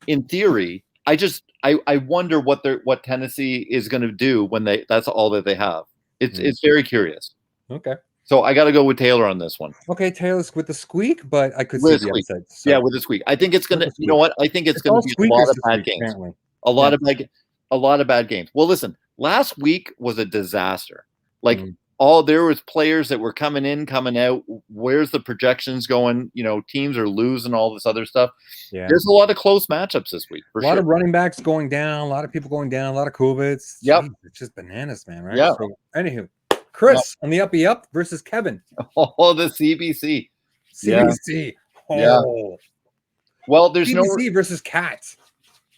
in theory. I wonder what Tennessee is going to do when that's all that they have. It's very curious. Okay. So I got to go with Taylor on this one. Okay, Taylor's with the squeak, but I could see the upside. So. Yeah, with the squeak. I think it's going to. You know what? I think it's going to be a lot of bad games. Apparently. A lot of bad games. Well, listen. Last week was a disaster. there was players that were coming in, coming out. Where's the projections going? Teams are losing, all this other stuff. Yeah. There's a lot of close matchups this week. For A lot sure. of running backs going down, a lot of people going down, a lot of COVIDs. Yep. Jeez, it's just bananas, man, right? Yeah. So, anywho, Chris on the uppy up versus Kevin. Oh, the CBC. CBC. Yeah. Oh. Well, there's CBC versus Cats.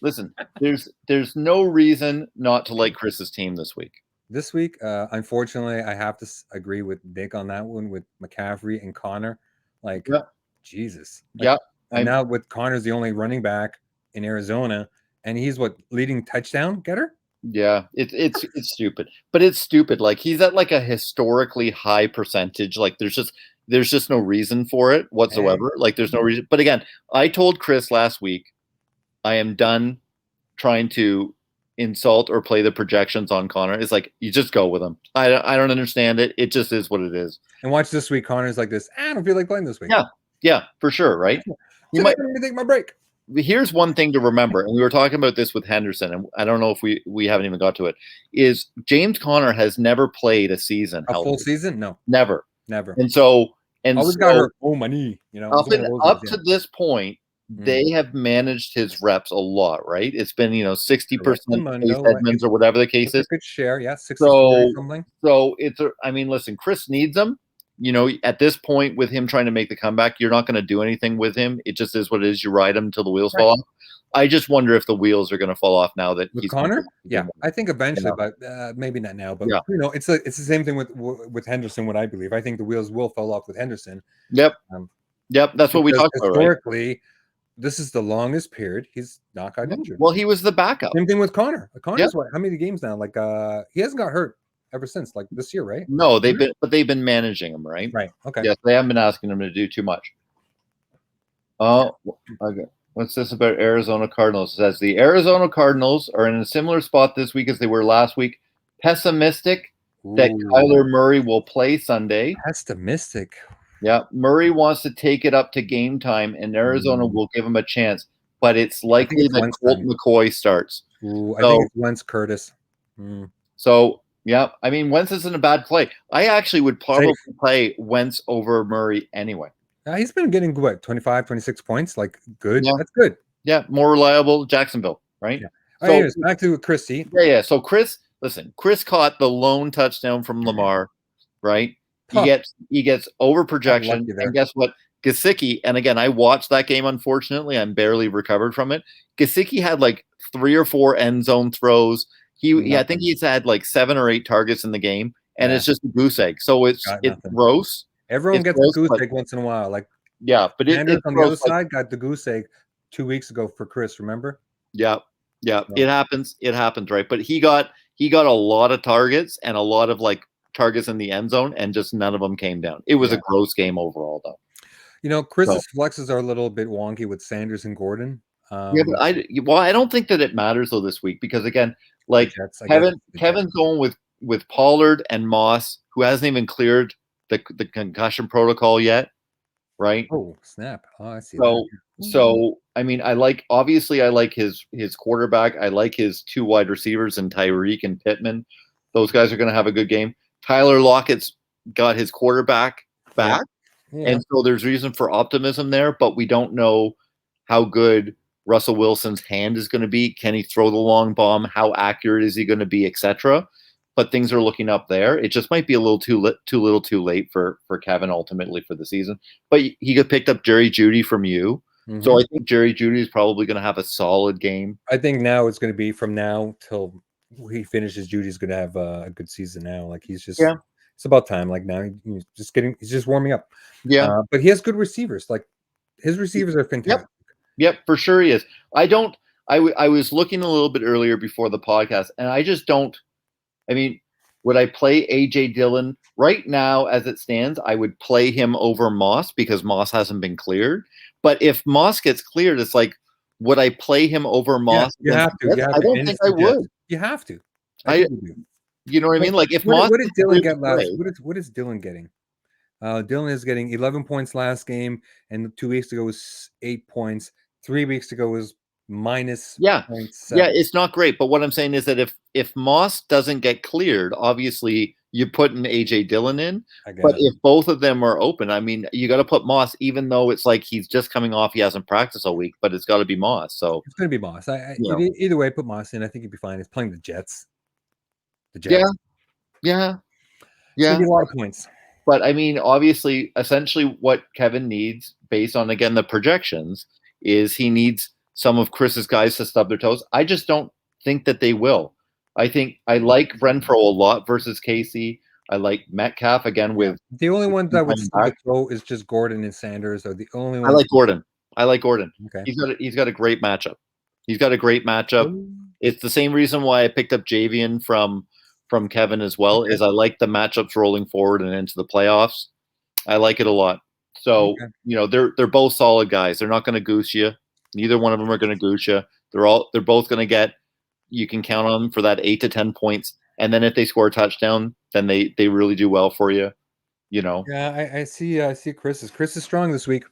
Listen, there's no reason not to like Chris's team this week. This week, unfortunately, I have to agree with Nick on that one with McCaffrey and Connor. Like, Jesus. Like, Yeah. And now with Connor's the only running back in Arizona, and he's leading touchdown getter? Yeah, it's stupid. But it's stupid. Like, he's at like a historically high percentage. Like, there's just no reason for it whatsoever. Like, there's no reason. But again, I told Chris last week, I am done trying to insult or play the projections on Connor. It's like, you just go with him. I don't understand it. It just is what it is. And watch this week, Connor's like this. I don't feel like playing this week. Yeah, for sure, right? You might take my break. Here's one thing to remember, and we were talking about this with Henderson, and I don't know if we haven't even got to it, is James Conner has never played a season. A full season? No. Never. And always got hurt. Oh, my knee. Up to this point, they have managed his reps a lot, right? It's been 60% Chase Edmonds or whatever the case is. Good share, yeah, 60 something. So listen, Chris needs him. At this point, with him trying to make the comeback, you're not going to do anything with him. It just is what it is. You ride him until the wheels fall off. I just wonder if the wheels are going to fall off now that he's Connor. Yeah, I think eventually, but maybe not now. But it's the same thing with Henderson. What I believe, I think the wheels will fall off with Henderson. Yep. That's what we talked about. Historically, right? This is the longest period he's not got injured. Well, he was the backup. Same thing with Connor. Connor's how many games now? Like he hasn't got hurt ever since, like this year, right? No, they've been managing him, right? Right. Okay. Yes, they haven't been asking him to do too much. Oh, okay. What's this about Arizona Cardinals? It says the Arizona Cardinals are in a similar spot this week as they were last week. Pessimistic that Kyler Murray will play Sunday. Pessimistic. Yeah, Murray wants to take it up to game time, and Arizona will give him a chance. But it's likely that Colt McCoy starts. I think it's Wentz Curtis. So, yeah, I mean, Wentz isn't a bad play. I actually would probably play Wentz over Murray anyway. He's been getting, 25, 26 points? Like, good. Yeah. That's good. Yeah, more reliable Jacksonville, right? Yeah. So, anyways, back to Christy. Yeah. So, Chris caught the lone touchdown from Lamar, right? He gets over projection, and guess what? Gesicki, and again, I watched that game. Unfortunately, I'm barely recovered from it. Gesicki had like 3 or 4 end zone throws. I think he's had like 7 or 8 targets in the game, and it's just a goose egg. So it's gross. Everyone gets a goose egg once in a while. Like but Anders on the other side got the goose egg 2 weeks ago for Chris. Remember? Yeah. It happens. It happens, right? But he got a lot of targets and a lot of like targets in the end zone, and just none of them came down. It was a gross game overall, though. Chris's flexes are a little bit wonky with Sanders and Gordon. But I don't think that it matters though this week, because again, like Kevin's going with Pollard and Moss, who hasn't even cleared the concussion protocol yet, right? Oh snap! Oh, I see. So I mean, I like his quarterback. I like his 2 wide receivers in Tyreek and Pittman. Those guys are going to have a good game. Tyler Lockett's got his quarterback back. Yeah. And so there's reason for optimism there, but we don't know how good Russell Wilson's hand is going to be. Can he throw the long bomb? How accurate is he going to be, etc.? But things are looking up there. It just might be a little too late for Kevin ultimately for the season. But he got picked up Jerry Jeudy from you. Mm-hmm. So I think Jerry Jeudy is probably going to have a solid game. I think now it's going to be from now till he finishes. Judy's going to have a good season now. Like he's just it's about time. Like now he's just warming up. Yeah, but he has good receivers. Like his receivers are fantastic. Yep, for sure he is. I was looking a little bit earlier before the podcast, and I just don't. I mean, would I play AJ Dillon right now as it stands? I would play him over Moss because Moss hasn't been cleared. But if Moss gets cleared, it's like, would I play him over Moss? Yeah, you have to. I don't think I would. You have to. You know what I mean? Like if Moss. What did Dillon get last? What is Dillon getting? Dillon is getting 11 points last game, and 2 weeks ago was 8 points. 3 weeks ago was minus. Yeah, it's not great. But what I'm saying is that if Moss doesn't get cleared, obviously you put an AJ Dillon in. I But guess. if both of them are open, I mean, you got to put Moss, even though it's like he's just coming off, he hasn't practiced all week, but it's got to be Moss. So It's going to be Moss. you know. Either way, put Moss in. I think he'd be fine. He's playing the Jets. The Yeah, Jets. yeah, It's yeah. going to be a lot of points. But I mean, obviously, essentially, what Kevin needs, based on again the projections, is he needs some of Chris's guys to stub their toes. I just don't think that they will. I think I like Renfro a lot versus Casey. I like Metcalf again with. The only one that would coming stub the back. toe is just Gordon and Sanders are the only I ones. like Gordon. I like Gordon. Okay. He's got a great matchup. He's got a great matchup. It's the same reason why I picked up Javian from Kevin as well. Okay. Is I like the matchups rolling forward and into the playoffs. I like it a lot. So Okay. you know they're both solid guys. They're not going to goose you. Neither one of them are going to goose you. They're both going to get. You can count on them for that 8 to 10 points, and then if they score a touchdown, then they really do well for you. You know. Yeah, I see Chris is strong this week.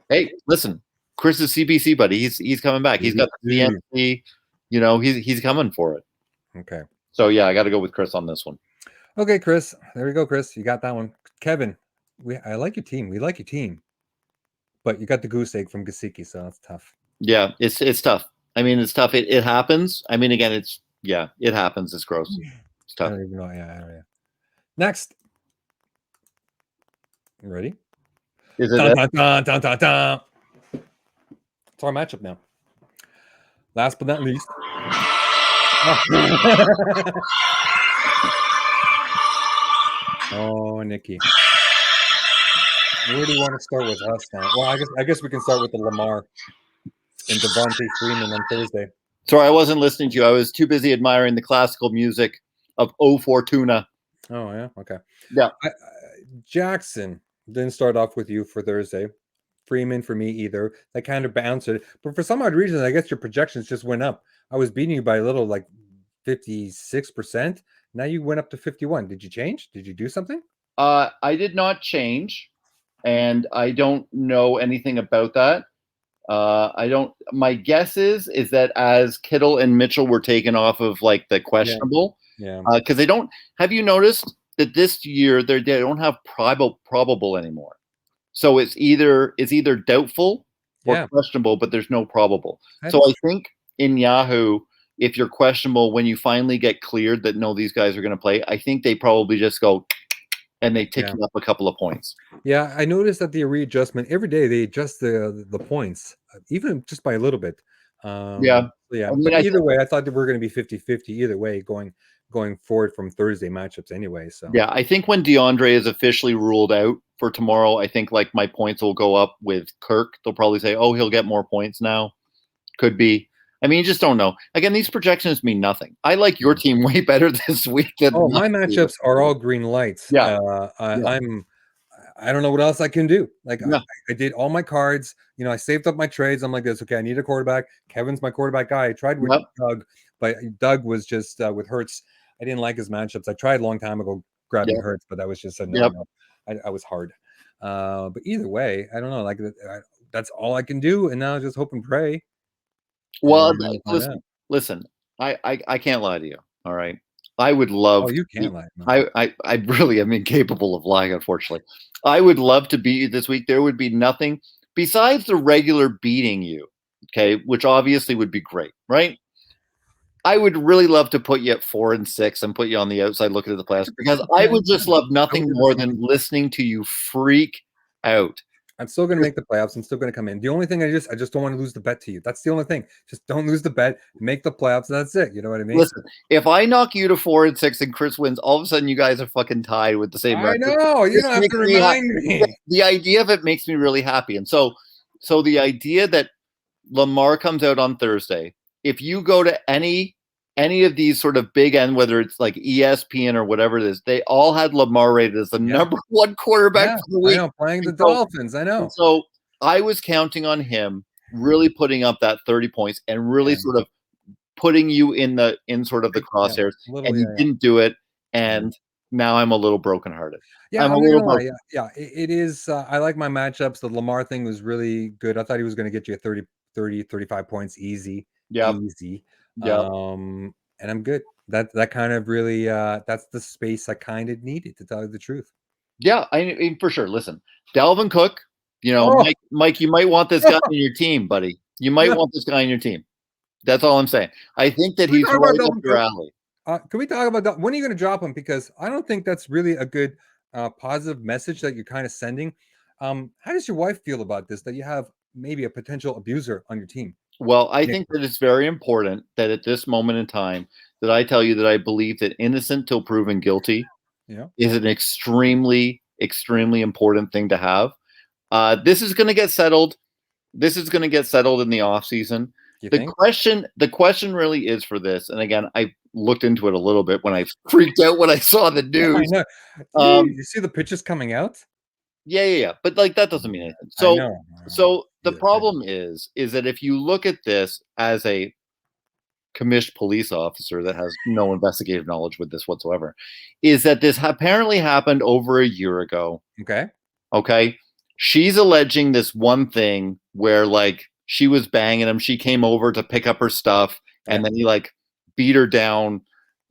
Hey, listen, Chris is CBC, buddy. He's coming back. He's got the CNC. You know, he's coming for it. Okay. So yeah, I got to go with Chris on this one. Okay, Chris. There we go, Chris. You got that one. Kevin, I like your team. We like your team. But you got the goose egg from Gasicki, so that's tough. Yeah, it's tough. I mean, it's tough. It happens. I mean, again, it happens. It's gross. It's I tough. don't even know. Yeah. Next. You ready? Is it? Dun. It's our matchup now. Last but not least. Oh, Nikki. Where do you want to start with us now? Well, I guess we can start with the Lamar and Devontae Freeman on Thursday. Sorry, I wasn't listening to you. I was too busy admiring the classical music of O Fortuna. Oh, yeah? Okay. Yeah. Jackson didn't start off with you for Thursday. Freeman for me either. That kind of bounced it. But for some odd reason, I guess your projections just went up. I was beating you by a little, like 56%. Now you went up to 51. Did you change? Did you do something? I did not change, and I don't know anything about that. I don't. My guess is that as Kittle and Mitchell were taken off of like the questionable, Yeah. because they don't. Have you noticed that this year they don't have probable anymore? So it's either doubtful or questionable, but there's no probable. So I think in Yahoo, if you're questionable, when you finally get cleared that no, these guys are going to play, I think they probably just go and they tick you up a couple of points. Yeah, I noticed that the readjustment every day they adjust the points, even just by a little bit. Yeah. I mean, but either way, I thought that we're going to be 50-50 either way going forward from Thursday matchups anyway. So yeah, I think when DeAndre is officially ruled out for tomorrow, I think like my points will go up with Kirk. They'll probably say, oh, he'll get more points now. Could be. I mean, you just don't know. Again, these projections mean nothing. I like your team way better this week than my matchups are all green lights. Yeah. I don't know what else I can do. Like I did all my cards. You know, I saved up my trades. I'm like this. Okay, I need a quarterback. Kevin's my quarterback guy. I tried with Doug, but Doug was just with Hurts. I didn't like his matchups. I tried a long time ago grabbing Hurts, but that was just a no. I was hard. But either way, I don't know. Like that's all I can do, and now just hope and pray. Well, listen. I can't lie to you. All right. I would love. Oh, you can't lie. No. I really am incapable of lying, unfortunately. I would love to beat you this week. There would be nothing besides the regular beating you, okay, which obviously would be great, right? I would really love to put you at 4-6 and put you on the outside looking at the playoffs because I would just love nothing more than listening to you freak out. I'm still going to make the playoffs. I'm still going to come in. The only thing I just don't want to lose the bet to you. That's the only thing. Just don't lose the bet. Make the playoffs. And that's it. You know what I mean? Listen, if I knock you to 4-6 and Chris wins, all of a sudden you guys are fucking tied with the same record. I know. You don't have to remind me. The idea of it makes me really happy. And so the idea that Lamar comes out on Thursday, if you go to any of these sort of big end, whether it's like ESPN or whatever it is, they all had Lamar rated as the number one quarterback for the week. I know, playing the Dolphins. I know. So I was counting on him really putting up that 30 points and really sort of putting you in sort of the crosshairs. And you didn't do it. And now I'm a little brokenhearted. Yeah, I'm a little broken. It is. I like my matchups. The Lamar thing was really good. I thought he was going to get you 30, 35 points easy. Yeah. Easy. Yeah. and I'm good. That kind of really that's the space I kind of needed, to tell you the truth. Yeah, I mean, for sure. Listen, Dalvin Cook, Oh, Mike, you might want this guy on your team, buddy. You might no. want this guy on your team. That's all I'm saying. I think that Can we he's talk about right up Dalvin your Cook? alley. Can we talk about that? When are you going to drop him? Because I don't think that's really a good positive message that you're kind of sending. How does your wife feel about this? That you have maybe a potential abuser on your team? Well, I Nick. think that it's very important that at this moment in time that I tell you that I believe that innocent till proven guilty Yeah, is an extremely, extremely important thing to have. This is going to get settled. This is going to get settled in the off season. you The think? question really is for this, and again, I looked into it a little bit when I freaked out when I saw the I news. know. Um, You see the pictures coming out? yeah, but like that doesn't mean anything. I So, know. so the Yeah, I know. problem is that if you look at this as a commissioned police officer that has no investigative knowledge with this whatsoever, is that this apparently happened over a year ago. Okay. Okay. She's alleging this one thing where like she was banging him. She came over to pick up her stuff and Yeah. then he like beat her down,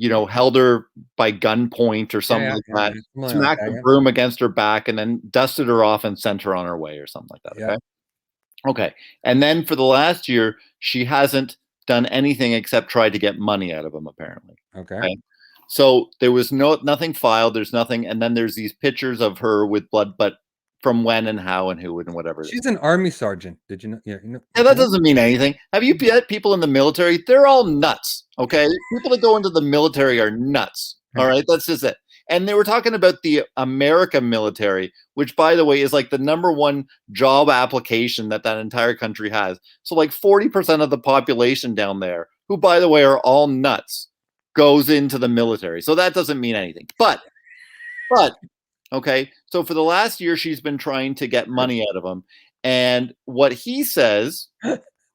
held her by gunpoint or something like that, Something like smacked that, the yeah. broom against her back and then dusted her off and sent her on her way or something like that. Yeah. Okay. Okay. And then for the last year, she hasn't done anything except tried to get money out of him, apparently. Okay. Okay. So there was nothing filed. There's nothing. And then there's these pictures of her with blood, but from when and how and who and whatever. She's an army sergeant. Did you know? Yeah, Yeah, that doesn't mean anything. Have you met people in the military? They're all nuts. Okay. People that go into the military are nuts. All right. That's just it. And they were talking about the American military, which, by the way, is like the number one job application that entire country has. So, like 40% of the population down there, who, by the way, are all nuts, goes into the military. So that doesn't mean anything. But, okay. So for the last year, she's been trying to get money out of him. And what he says,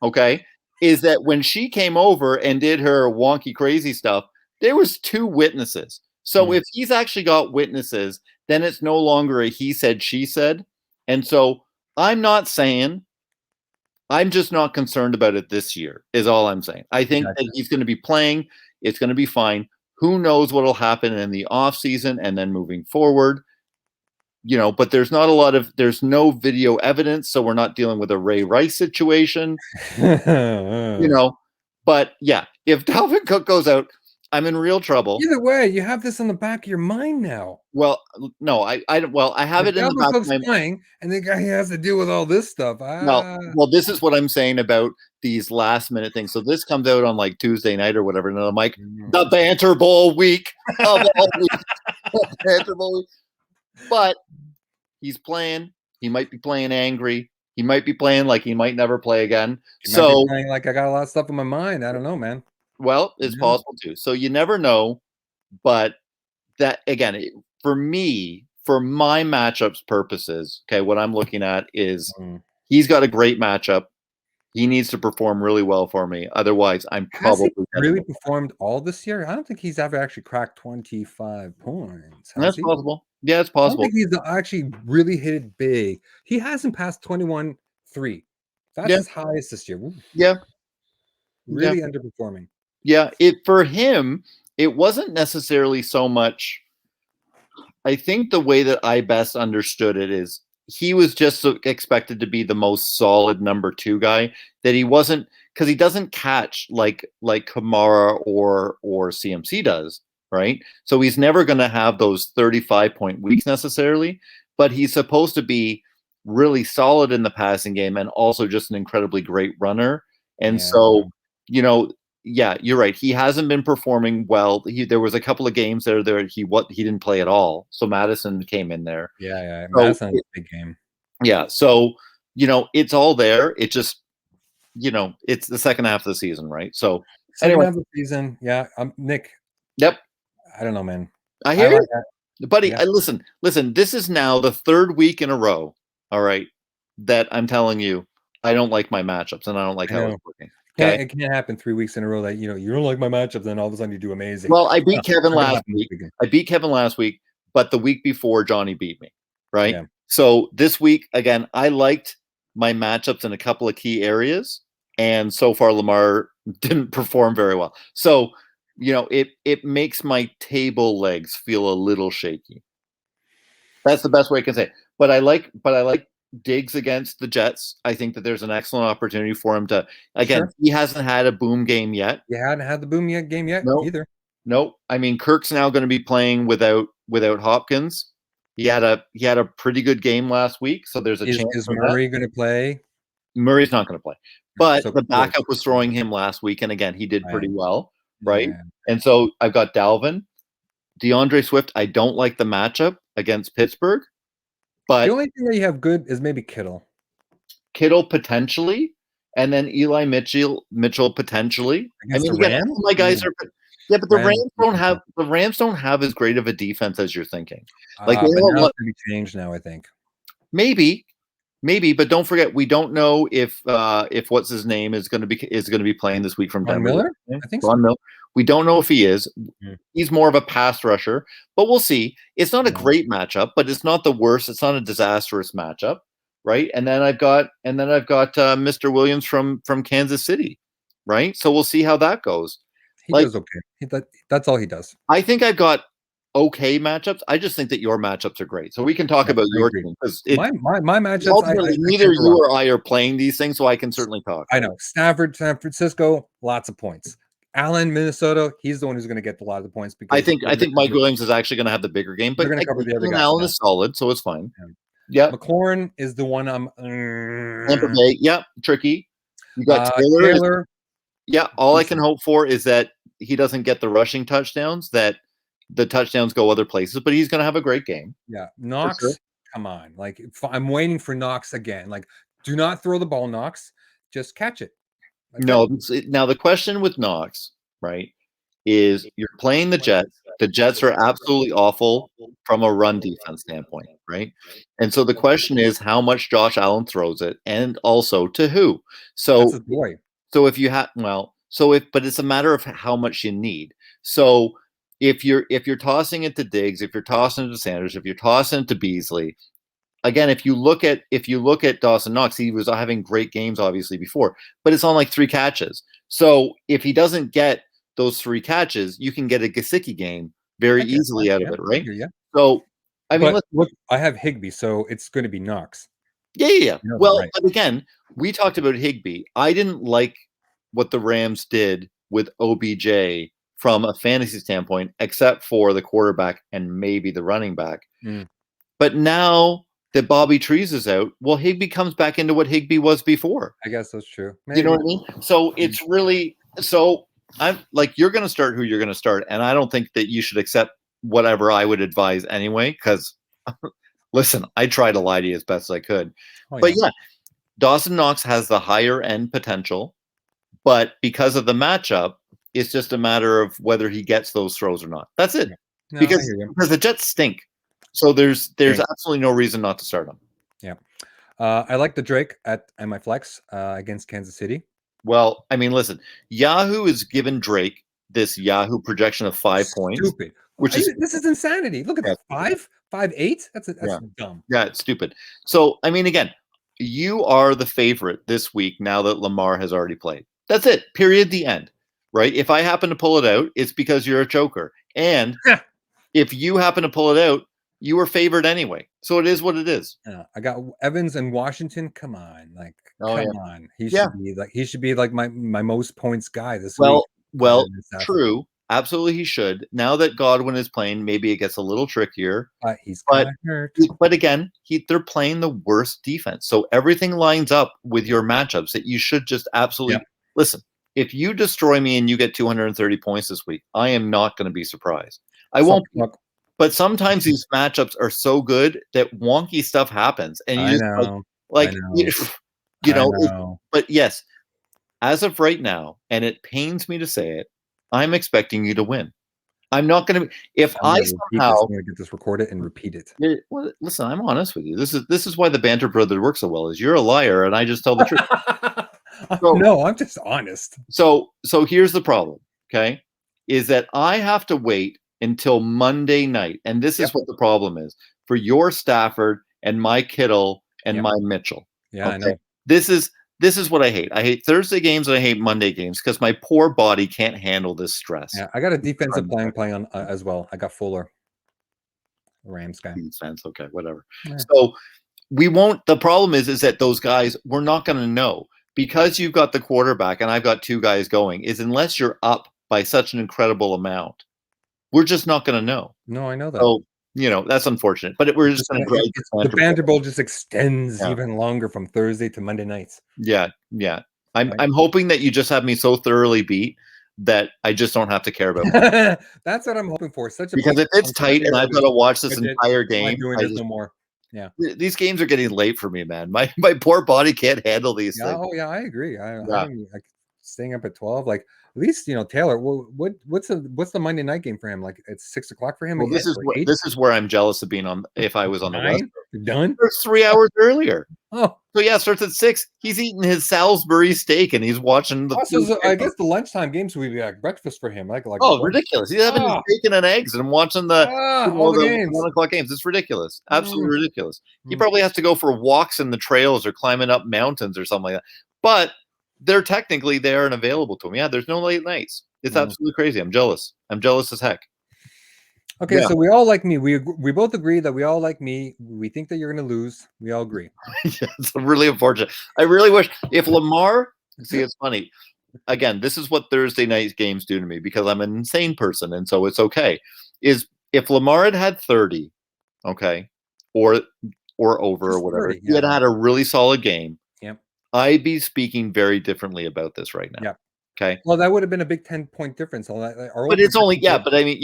okay, is that when she came over and did her wonky, crazy stuff, there was 2 witnesses. So if he's actually got witnesses, then it's no longer a he said, she said. And so I'm not saying, I'm just not concerned about it this year, is all I'm saying. I think that he's going to be playing. It's going to be fine. Who knows what will happen in the off season and then moving forward. But there's no video evidence. So we're not dealing with a Ray Rice situation, But yeah, if Dalvin Cook goes out, I'm in real trouble. Either way, you have this in the back of your mind now. Well, no, I have it in the back of my mind. Playing, and the guy has to deal with all this stuff. Well, this is what I'm saying about these last minute things. So this comes out on like Tuesday night or whatever, and I'm like, the Banter Bowl week of all weeks. Banter Bowl week. But he's playing. He might be playing angry. He might be playing like he might never play again. Might be playing like I got a lot of stuff in my mind. I don't know, man. Well, it's possible too. So you never know. But that again, for me, for my matchups purposes, okay, what I'm looking at is he's got a great matchup. He needs to perform really well for me. Otherwise, I'm probably really performed all this year. I don't think he's ever actually cracked 25 points. That's possible. Yeah, it's possible. I don't think he's actually really hit it big. He hasn't passed 21-3. That's his highest this year. Ooh. Yeah. Really underperforming. Yeah, for him, it wasn't necessarily so much. I think the way that I best understood it is he was just expected to be the most solid number 2 guy, that he wasn't, because he doesn't catch like Kamara or CMC does, right? So he's never going to have those 35-point weeks necessarily, but he's supposed to be really solid in the passing game and also just an incredibly great runner. And so, yeah, you're right. He hasn't been performing well. There was a couple of games there he didn't play at all. So Madison came in there. Yeah. Madison's a big game. Yeah. So, it's all there. It just, it's the second half of the season, right? So Second half of the season. Yeah. Nick. Yep. I don't know, man. I hear you. Buddy, listen, this is now the 3rd week in a row, all right, that I'm telling you I don't like my matchups and I don't like how it's working. Okay? It can't happen 3 weeks in a row that you don't like my matchups, then all of a sudden you do amazing. Well, I beat Kevin last week. But the week before Johnny beat me, right? Yeah. So this week, again, I liked my matchups in a couple of key areas, and so far Lamar didn't perform very well. So it makes my table legs feel a little shaky. That's the best way I can say it. But I like Diggs against the Jets. I think that there's an excellent opportunity for him to, again, Sure. he hasn't had a boom game yet. You hadn't had the boom game yet No. either. Nope. I mean, Kirk's now going to be playing without Hopkins. He had a pretty good game last week, so there's a chance. Is for Murray going to play? Murray's not going to play, but So the backup was throwing him last week, and again, he did pretty well, right? Yeah. And so I've got Dalvin, DeAndre Swift. I don't like the matchup against Pittsburgh, but The only thing that you have good is maybe Kittle. Kittle potentially, and then Eli Mitchell potentially. I Against mean, the again, Rams? all my guys are. Yeah, but the Rams Rams don't have as great of a defense as you're thinking. But Like now it's going to be changed now, I think. maybe, but don't forget, we don't know if what's his name is going to be playing this week from Von Denver. Miller? I think so. Von Miller. We don't know if he is. Mm. He's more of a pass rusher, but we'll see. It's not a Yeah. great matchup, but it's not the worst. It's not a disastrous matchup, right? And then I've got Mr. Williams from Kansas City, right? So we'll see how that goes. He does okay. That's all he does. I think I've got okay matchups. I just think that your matchups are great. So we can talk about your team because My matchups. ultimately neither you or I are playing these things, so I can certainly talk. I know. Stafford, San Francisco, lots of points. Allen, Minnesota, he's the one who's going to get a lot of the points because I think Mike Williams is actually going to have the bigger game, but they're going to cover the other guys. Allen is solid, so it's fine. Yeah. McLaurin is the one I'm. Tampa Bay, yeah, tricky. You got Taylor. Yeah, all I can hope for is that he doesn't get the rushing touchdowns, that the touchdowns go other places, but he's going to have a great game. Yeah. Knox, come on. Like, I'm waiting for Knox again. Like, do not throw the ball, Knox. Just catch it. No, now the question with Knox, right, is you're playing the Jets. The Jets are absolutely awful from a run defense standpoint, right? And so the question is how much Josh Allen throws it, and also to who. So that's his boy. So if you have, but it's a matter of how much you need. So if you're tossing it to Diggs, if you're tossing it to Sanders, if you're tossing it to Beasley, again, if you look at Dawson Knox, he was having great games obviously before, but it's on like 3 catches. So if he doesn't get those 3 catches, you can get a Gesicki game very easily out of it, right? Yeah. So I mean, look, I have Higbee, so it's going to be Knox. Yeah. Well, but again, we talked about Higbee. I didn't like what the Rams did with OBJ from a fantasy standpoint, except for the quarterback and maybe the running back. But now that Bobby Trees is out, well, Higbee comes back into what Higbee was before. I guess that's true. Maybe. You know what I mean? So it's really I'm like, you're going to start who you're going to start, and I don't think that you should accept whatever I would advise anyway, because listen, I try to lie to you as best as I could. But yeah, Dawson Knox has the higher end potential, but because of the matchup, it's just a matter of whether he gets those throws or not. That's it. No, because the Jets stink. So there's absolutely no reason not to start them. Yeah. I like the Drake at my flex against Kansas City. Well, I mean, listen, Yahoo is given Drake this Yahoo projection of 5 points. Stupid. This is insanity. Look at that. 5.8. That's dumb. Yeah, it's stupid. So, I mean, again, you are the favorite this week now that Lamar has already played. That's it. Period. The end. Right? If I happen to pull it out, it's because you're a choker. And if you happen to pull it out, you were favored anyway. So it is what it is. Yeah, I got Evans and Washington. Come on. Like, come on. He should be like my most points guy this week. Well, true. Absolutely, he should. Now that Godwin is playing, maybe it gets a little trickier. He's kind of hurt. But again, they're playing the worst defense. So everything lines up with your matchups that you should just absolutely listen. If you destroy me and you get 230 points this week, I am not going to be surprised. I won't. But sometimes these matchups are so good that wonky stuff happens, and you know. But yes, as of right now, and it pains me to say it, I'm expecting you to win. I'm not going to. If I somehow I'm going to get this recorded and repeat it. Well, listen, I'm honest with you. This is why the Banter Brothers work so well. Is you're a liar, and I just tell the truth. No, I'm just honest. So here's the problem. Okay, is that I have to wait until Monday night, and this is what the problem is for your Stafford and my Kittle and my Mitchell. Yeah, okay? I know. This is this is what I hate. I hate Thursday games and I hate Monday games because my poor body can't handle this stress. Yeah, I got a defensive playing on as well. I got Fuller, Rams guy. Defense, okay, whatever. Yeah. So we won't. The problem is that those guys, we're not going to know because you've got the quarterback and I've got two guys going. Is unless you're up by such an incredible amount, we're just not going to know. No, I know that. So that's unfortunate. But we're just going to drag the Banter Bowl just extends even longer from Thursday to Monday nights. Yeah. I'm hoping that you just have me so thoroughly beat that I just don't have to care about it. That's what I'm hoping for. Because if it's tight and I've got to watch this entire game, no more. Yeah, these games are getting late for me, man. My poor body can't handle these things. Oh yeah, I agree. I'm staying up at 12. Like at least Taylor. What's the Monday night game for him? Like it's 6 o'clock for him. Well, this is where I'm jealous of being on. If I was on the West Coast. You're done. It's 3 hours earlier. Oh, so yeah, it starts at 6. He's eating his Salisbury steak and he's watching the. Also, I guess the lunchtime games would be like breakfast for him. Like ridiculous! He's having his bacon and eggs and watching the all the games. 1 o'clock games. It's ridiculous, absolutely ridiculous. He probably has to go for walks in the trails or climbing up mountains or something like that. But they're technically there and available to him. Yeah, there's no late nights. It's absolutely crazy. I'm jealous. I'm jealous as heck. Okay, so we all like me. We both agree that we all like me. We think that you're going to lose. We all agree. Yeah, it's really unfortunate. I really wish if Lamar. See, it's funny. Again, this is what Thursday night games do to me because I'm an insane person, and so it's okay. Is if Lamar had 30, okay, or over or whatever, 30, he had a really solid game. Yep. I'd be speaking very differently about this right now. Yeah. Okay. Well, that would have been a big 10-point difference. But it's only but I mean,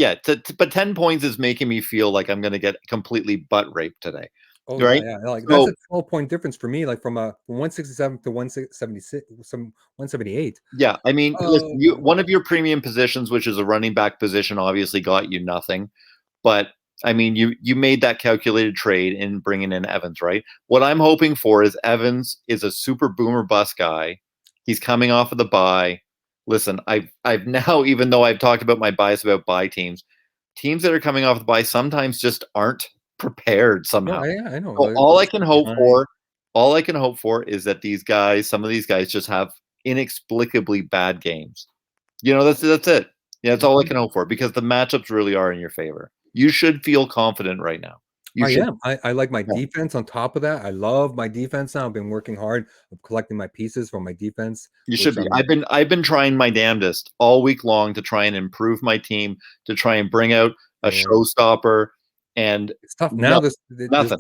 but 10 points is making me feel like I'm going to get completely butt raped today. Oh, right? Yeah. Like that's a 12-point difference for me. Like from 167 to 176, 178. Yeah, I mean, listen, one of your premium positions, which is a running back position, obviously got you nothing. But I mean, you made that calculated trade in bringing in Evans, right? What I'm hoping for is Evans is a super boomer bust guy. He's coming off of the bye. Listen, I've now, even though I've talked about my bias about bye teams that are coming off the bye sometimes just aren't prepared somehow. I know. So all I can hope for is that some of these guys just have inexplicably bad games. That's it. Yeah, that's all I can hope for because the matchups really are in your favor. You should feel confident right now. I like my defense on top of that. I love my defense now. I've been working hard of collecting my pieces for my defense. You should be. I've been trying my damnedest all week long to try and improve my team, to try and bring out a showstopper. And it's tough now. There's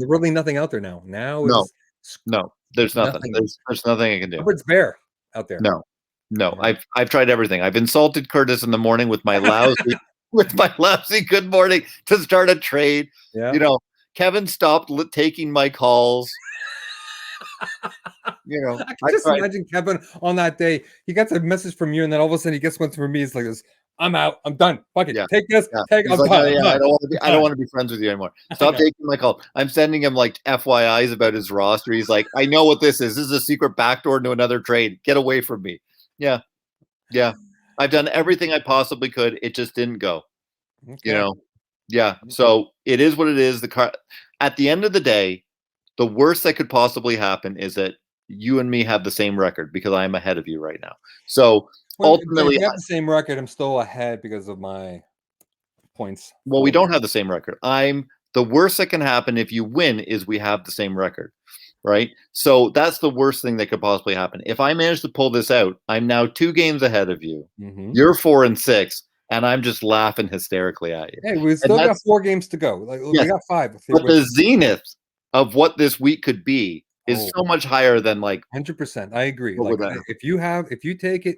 really nothing out there now. No, there's nothing. There's nothing I can do. It's bare out there. No. Yeah. I've tried everything. I've insulted Curtis in the morning with my lousy good morning to start a trade. Yeah. Kevin stopped taking my calls. I can just imagine Kevin on that day. He gets a message from you, and then all of a sudden he gets one from me. It's like this. I'm out. I'm done. Fuck it. Take this. Take. I'm done. I don't want to be friends with you anymore. Stop taking my call. I'm sending him like FYIs about his roster. He's like, I know what this is. This is a secret backdoor to another trade. Get away from me. Yeah. I've done everything I possibly could. It just didn't go. Okay. Yeah. So it is what it is. At the end of the day, the worst that could possibly happen is that you and me have the same record because I am ahead of you right now. So ultimately, if you have the same record, I'm still ahead because of my points. Well, we don't have the same record. The worst that can happen if you win is we have the same record, right? So that's the worst thing that could possibly happen. If I manage to pull this out, I'm now 2 games ahead of you. Mm-hmm. You're 4-6. And I'm just laughing hysterically at you. Hey, we still got 4 games to go. We got 5. But the zenith of what this week could be is so much higher than 100%. I agree. If you take it,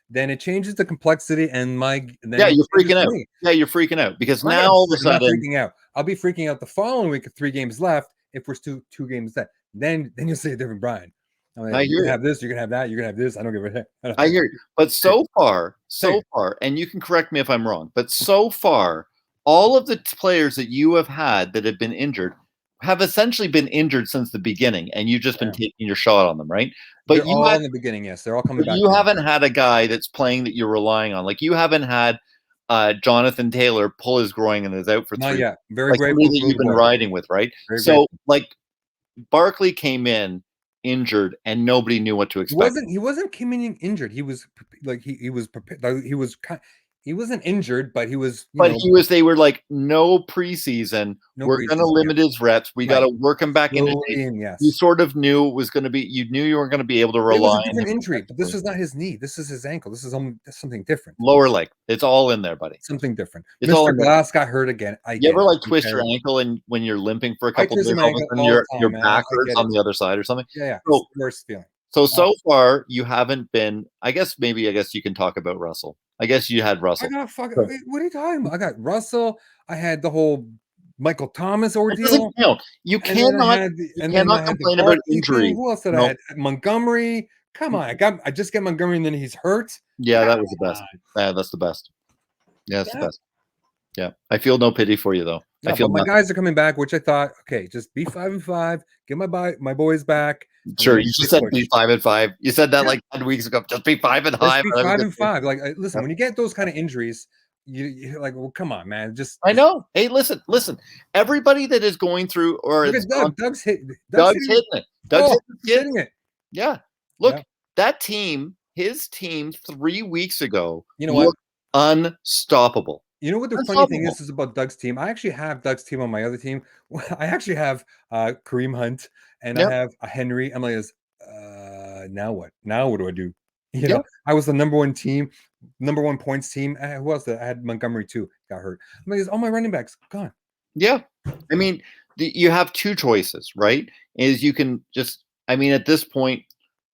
then it changes the complexity and you're freaking out. Yeah, you're freaking out because now all of a sudden freaking out. I'll be freaking out the following week of 3 games left if we're still 2 games left. Then you'll say a different Brian. I hear you. Have this, you can have that, you can have this. I don't give a heck. I hear you. But so far, and you can correct me if I'm wrong, but so far, all of the players that you have had that have been injured have essentially been injured since the beginning, and you've just been taking your shot on them, right? But they're all in the beginning, yes. They're all coming back. You haven't had a guy that's playing that you're relying on. Like you haven't had Jonathan Taylor pull his groin and is out for 3 weeks. Yeah, very grateful that you've been riding with, right? Barkley came in injured and nobody knew what to He expect. wasn't coming in injured. He was like he was prepared. Like, he wasn't injured, but he was. They were like, no preseason. No We're going to preseason, limit his reps. We got to work him back into shape. slowly, and yes. You sort of knew it was going to be. You knew you weren't going to be able to It rely was a on different him. injury, but this was not his knee. This is his ankle. This is something different. Lower leg. It's all in there, buddy. Something different. It's all Mr. in there. Glass got hurt again. You ever like twist your ankle and when you're limping for a couple twist days, my all of a ankle sudden all your the time, man. back I hurts get on it. the other side or something? Yeah. So- It's the worst feeling. So far, you haven't been. I guess you can talk about Russell. I guess you had Russell. I got fucking. What are you talking about? I got Russell. I had the whole Michael Thomas It ordeal. doesn't count. You And then I cannot. had the- You and then cannot I had the complain about Barkley injury. thing. Who else did No. I had? Montgomery. Come on, I just get Montgomery, and then he's hurt. Yeah, that was the best. That's the best. Yeah, that's the best. Yeah, I feel no pity for you though. No, I feel but my nothing. guys are coming back, which I thought, okay, just be 5-5, get my boys back. Sure, and you then just said push. be 5-5. You said that like 10 weeks ago. Just be 5-5. Let's be and everything's 5-5. Like, listen, when you get those kind of injuries, you're like, well, come on, man. I know. Hey, listen. Everybody that is going through or Look is at Doug. Doug's hitting it. Doug's hitting it. Yeah. Look, that team, his team 3 weeks ago, You know what? looked unstoppable. You know what the funny thing is about Doug's team? I actually have Doug's team on my other team. I actually have Kareem Hunt and I have a Henry. I'm like, now what? Now what do I do? You know, I was the number one points team. Who else? I had Montgomery too. Got hurt. I'm like, all my running backs gone. Yeah. I mean, you have two choices, right? Is you can just, I mean, at this point,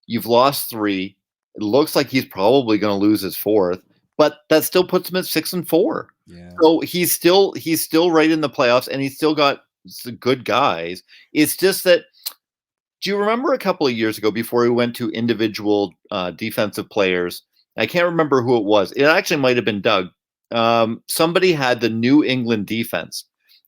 you've lost 3. It looks like he's probably going to lose his 4th, but that still puts him at 6-4. Yeah. So he's still right in the playoffs, and he's still got some good guys. It's just that. Do you remember a couple of years ago before we went to individual defensive players? I can't remember who it was. It actually might have been Doug. Somebody had the New England defense,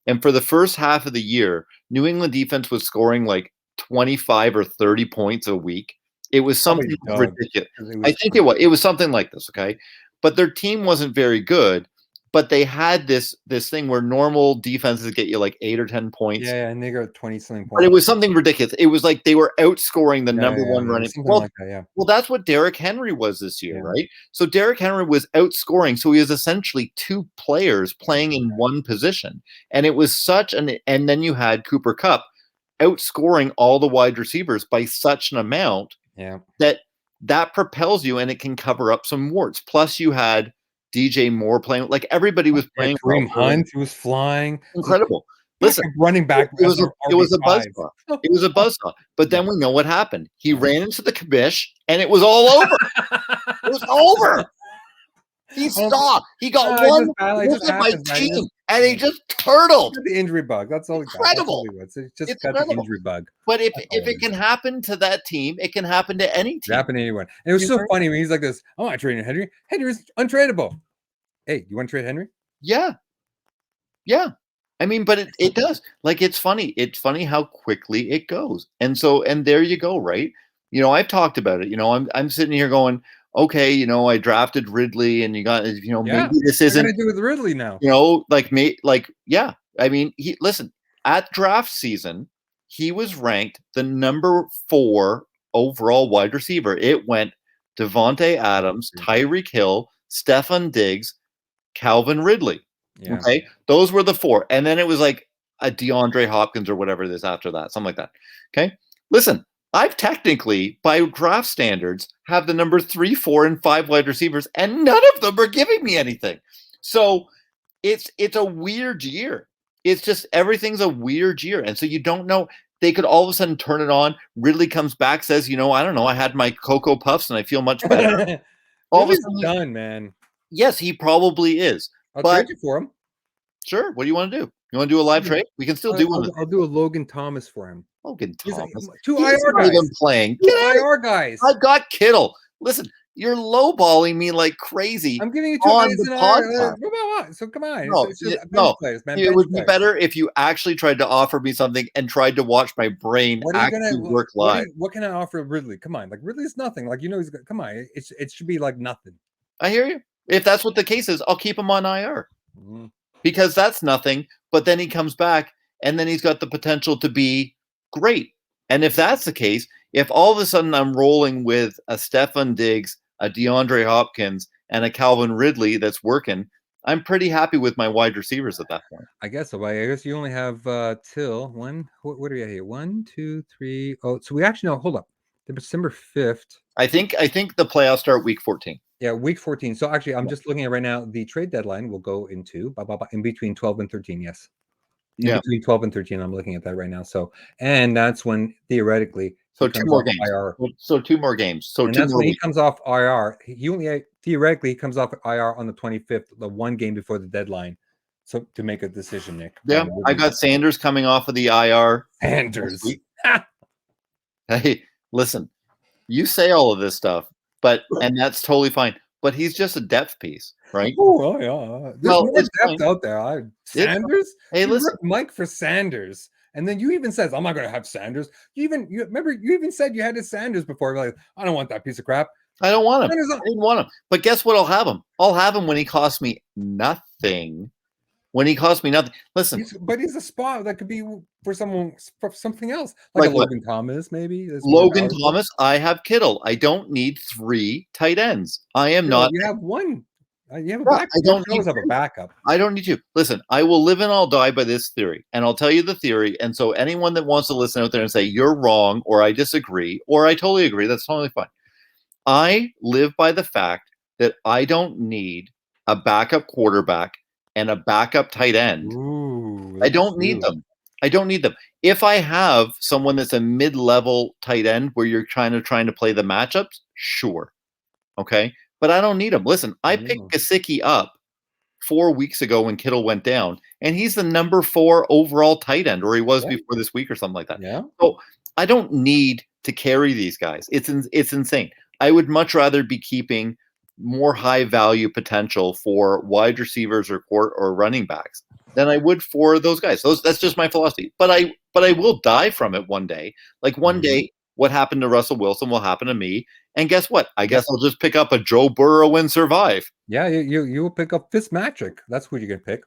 and for the first half of the year, New England defense was scoring like 25 or 30 points a week. It was something ridiculous. I think it was something like this. Okay, but their team wasn't very good. But they had this thing where normal defenses get you like 8 or 10 points. Yeah, and they got 20-something points. But it was something ridiculous. It was like they were outscoring the number one running. Well, well, that's what Derrick Henry was this year, right? So Derrick Henry was outscoring. So he was essentially 2 players playing in one position. And it was and then you had Cooper Kupp outscoring all the wide receivers by such an amount that propels you and it can cover up some warts. Plus you had DJ Moore playing, like everybody was playing. Kareem Hunt was flying. Incredible. Listen, running back. It was a buzzsaw. It was a buzzsaw. But then we know what happened. He ran into the commish, and it was all over. It was over. He stopped. He got one look at my team, and he just turtled. The injury bug. That's all. Incredible. It's just got the injury bug. But if it can happen to that team, it can happen to any team. It happen to anyone. And it was so funny when he's like this. I'm not trading Henry. Henry's untradeable. Hey, you want to trade Henry? Yeah. Yeah. I mean, but it does. Like, it's funny. It's funny how quickly it goes. And there you go, right? You know, I've talked about it. You know, I'm sitting here going, okay, you know, I drafted Ridley, and maybe this isn't. What do I do with Ridley now? You know, yeah. I mean, at draft season, he was ranked the number 4 overall wide receiver. It went Devontae Adams, Tyreek Hill, Stephon Diggs, Calvin Ridley. Yeah. Okay, those were the 4, and then it was like a DeAndre Hopkins or whatever it is after that, something like that. Okay, listen, I've technically, by draft standards, have the number 3, 4, and 5 wide receivers, and none of them are giving me anything. So it's a weird year. It's just everything's a weird year, and so you don't know. They could all of a sudden turn it on. Ridley comes back, says, I don't know, I had my Cocoa Puffs and I feel much better. All of a sudden, done, man. Yes, he probably is. I'll trade you for him. Sure. What do you want to do? You want to do a live trade? We can still do one. I'll do a Logan Thomas for him. Logan Thomas. 2 IR guys. Even playing. 2 IR guys. I've got Kittle. Listen, you're lowballing me like crazy. I'm giving you 2 on guys the podcast. So come on. No. It would be better if you actually tried to offer me something and tried to watch my brain actually work live. What can I offer Ridley? Come on. Like, Ridley's nothing. Like, he's got, come on. It should be like nothing. I hear you. If that's what the case is, I'll keep him on IR. Because that's nothing, but then he comes back and then he's got the potential to be great. And if that's the case, If all of a sudden I'm rolling with a Stefan Diggs, a DeAndre Hopkins, and a Calvin Ridley that's working, I'm pretty happy with my wide receivers at that point. I guess so. But I guess you only have till one. What do we have here? 1, 2, 3. Oh, so we actually know. Hold up. December 5th. I think the playoffs start week 14. Yeah, week 14. So actually, I'm just looking at right now. The trade deadline will go into in between 12 and 13. Yes. In between 12 and 13. I'm looking at that right now. So, and that's when theoretically. So 2 more games. IR. So 2 more games. So and 2 that's more when weeks. he comes off IR. He only theoretically he comes off IR on the 25th, the one game before the deadline. So to make a decision, Nick. Yeah, I got Sanders coming off of the IR. Sanders. Hey, listen, you say all of this stuff, and that's totally fine. But he's just a depth piece, right? Oh yeah. There's more depth out there. Sanders. Hey, listen, Mike for Sanders. And then you even says, I'm not going to have Sanders. You remember you even said you had his Sanders before. Like, I don't want that piece of crap. I don't want him. I didn't want him. But guess what? I'll have him. I'll have him when he costs me nothing. When he costs me nothing. Listen. But he's a spot that could be for something else. Like a Logan Thomas, maybe. Logan Thomas, I have Kittle. I don't need 3 tight ends. I am not. You have one. You have a backup. I don't need have a backup. I don't need to. Listen, I will live and I'll die by this theory. And I'll tell you the theory. And so anyone that wants to listen out there and say you're wrong or I disagree or I totally agree, that's totally fine. I live by the fact that I don't need a backup quarterback and a backup tight end. Ooh, I don't need them. I don't need them. If I have someone that's a mid-level tight end where you're trying to play the matchups, sure. Okay. But I don't need him. Listen, I picked Gesicki up 4 weeks ago when Kittle went down, and he's the number 4 overall tight end, or he was before this week or something like that. Yeah. So I don't need to carry these guys. It's insane. I would much rather be keeping more high value potential for wide receivers or running backs than I would for those guys. That's just my philosophy. But I will die from it one day. Like one day, what happened to Russell Wilson will happen to me. And guess what? I guess I'll just pick up a Joe Burrow and survive. Yeah, you will pick up Fitzmagic. That's who you're gonna pick.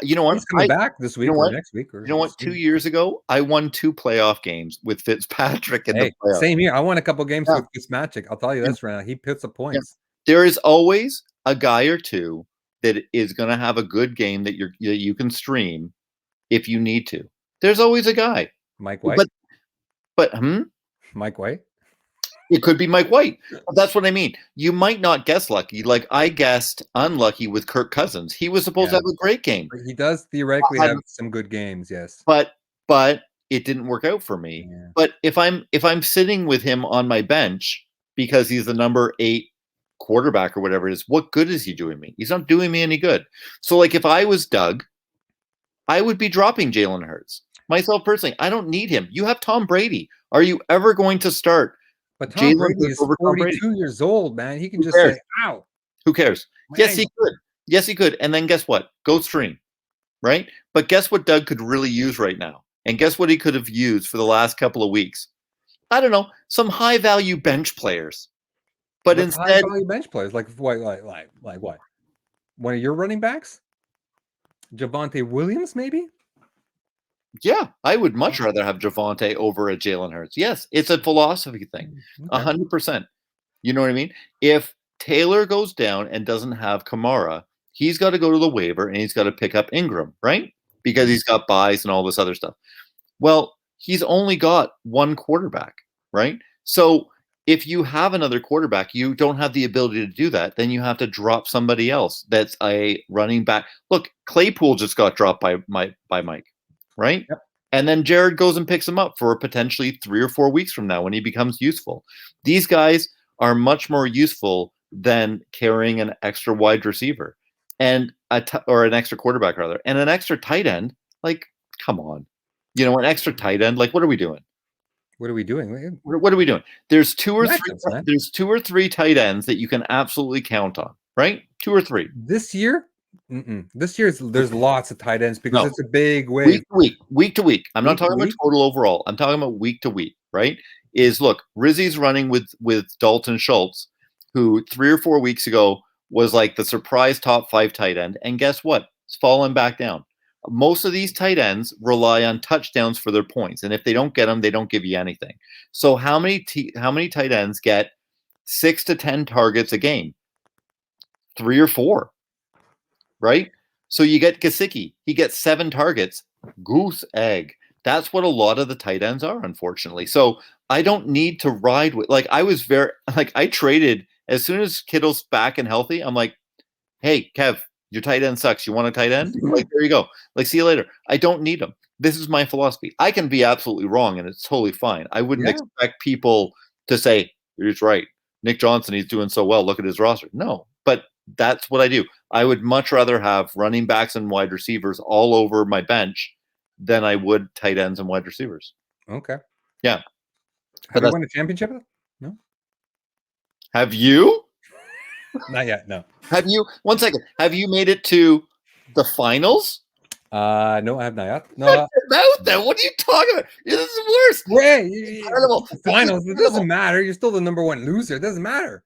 You know what? He's coming back this week or next week. You know what? 2 years ago, I won 2 playoff games with Fitzpatrick in the playoffs. Same here. I won a couple games with Fitzmagic. I'll tell you this right now. He puts up points. Yeah. There is always a guy or two that is going to have a good game that you can stream if you need to. There's always a guy. Mike White. But Mike White. It could be Mike White. That's what I mean. You might not guess lucky. Like I guessed unlucky with Kirk Cousins. He was supposed to have a great game. He does theoretically have some good games, yes. But it didn't work out for me. Yeah. But if I'm sitting with him on my bench because he's the number 8 quarterback or whatever it is, what good is he doing me? He's not doing me any good. So like if I was Doug, I would be dropping Jalen Hurts. Myself personally, I don't need him. You have Tom Brady. Are you ever going to start? But Tom Brady is 42 years old, man. He can just say, ow. Who cares? Man. Yes, he could. Yes, he could. And then guess what? Go stream, right? But guess what Doug could really use right now? And guess what he could have used for the last couple of weeks? I don't know. Some high-value bench players. But instead, high-value bench players, like what? One of your running backs? Javonte Williams, maybe? Yeah, I would much rather have Javonte over a Jalen Hurts. Yes, it's a philosophy thing, 100%. You know what I mean? If Taylor goes down and doesn't have Kamara, he's got to go to the waiver and he's got to pick up Ingram, right? Because he's got buys and all this other stuff. Well, he's only got one quarterback, right? So if you have another quarterback, you don't have the ability to do that. Then you have to drop somebody else that's a running back. Look, Claypool just got dropped by Mike. Right? Yep. And then Jared goes and picks him up for potentially 3 or 4 weeks from now when he becomes useful. These guys are much more useful than carrying an extra wide receiver and or an extra quarterback rather, and an extra tight end. Like, come on, an extra tight end. Like, what are we doing? What are we doing? What are we doing? There's 2 or 3. There's 2 or 3 tight ends that you can absolutely count on. Right? 2 or 3 this year. This year, there's lots of tight ends because it's a big wave. Week to week. I'm not talking about total overall. I'm talking about week to week, right? Look, Rizzy's running with Dalton Schultz, who 3 or 4 weeks ago was like the surprise top 5 tight end. And guess what? It's fallen back down. Most of these tight ends rely on touchdowns for their points, and if they don't get them, they don't give you anything. So how many tight ends get 6 to 10 targets a game? 3 or 4, right? So you get Gesicki, he gets 7 targets. Goose egg. That's what a lot of the tight ends are, unfortunately. So I don't need to ride with, like, I traded as soon as Kittle's back and healthy. I'm like, hey, Kev, your tight end sucks. You want a tight end? Like, there you go. Like, see you later. I don't need them. This is my philosophy. I can be absolutely wrong, and it's totally fine. I wouldn't Yeah. expect people to say, he's right. Nick Johnson, he's doing so well. Look at his roster. No, but that's what I do. I would much rather have running backs and wide receivers all over my bench than I would tight ends and wide receivers. Okay. Yeah. Have you won a championship? No. Have you? Not yet. No. Have you? 1 second. Have you made it to the finals? No, I have not yet. No. About that. What are you talking about? This is worse. Wait, Incredible. finals. It doesn't matter. You're still the number one loser. It doesn't matter.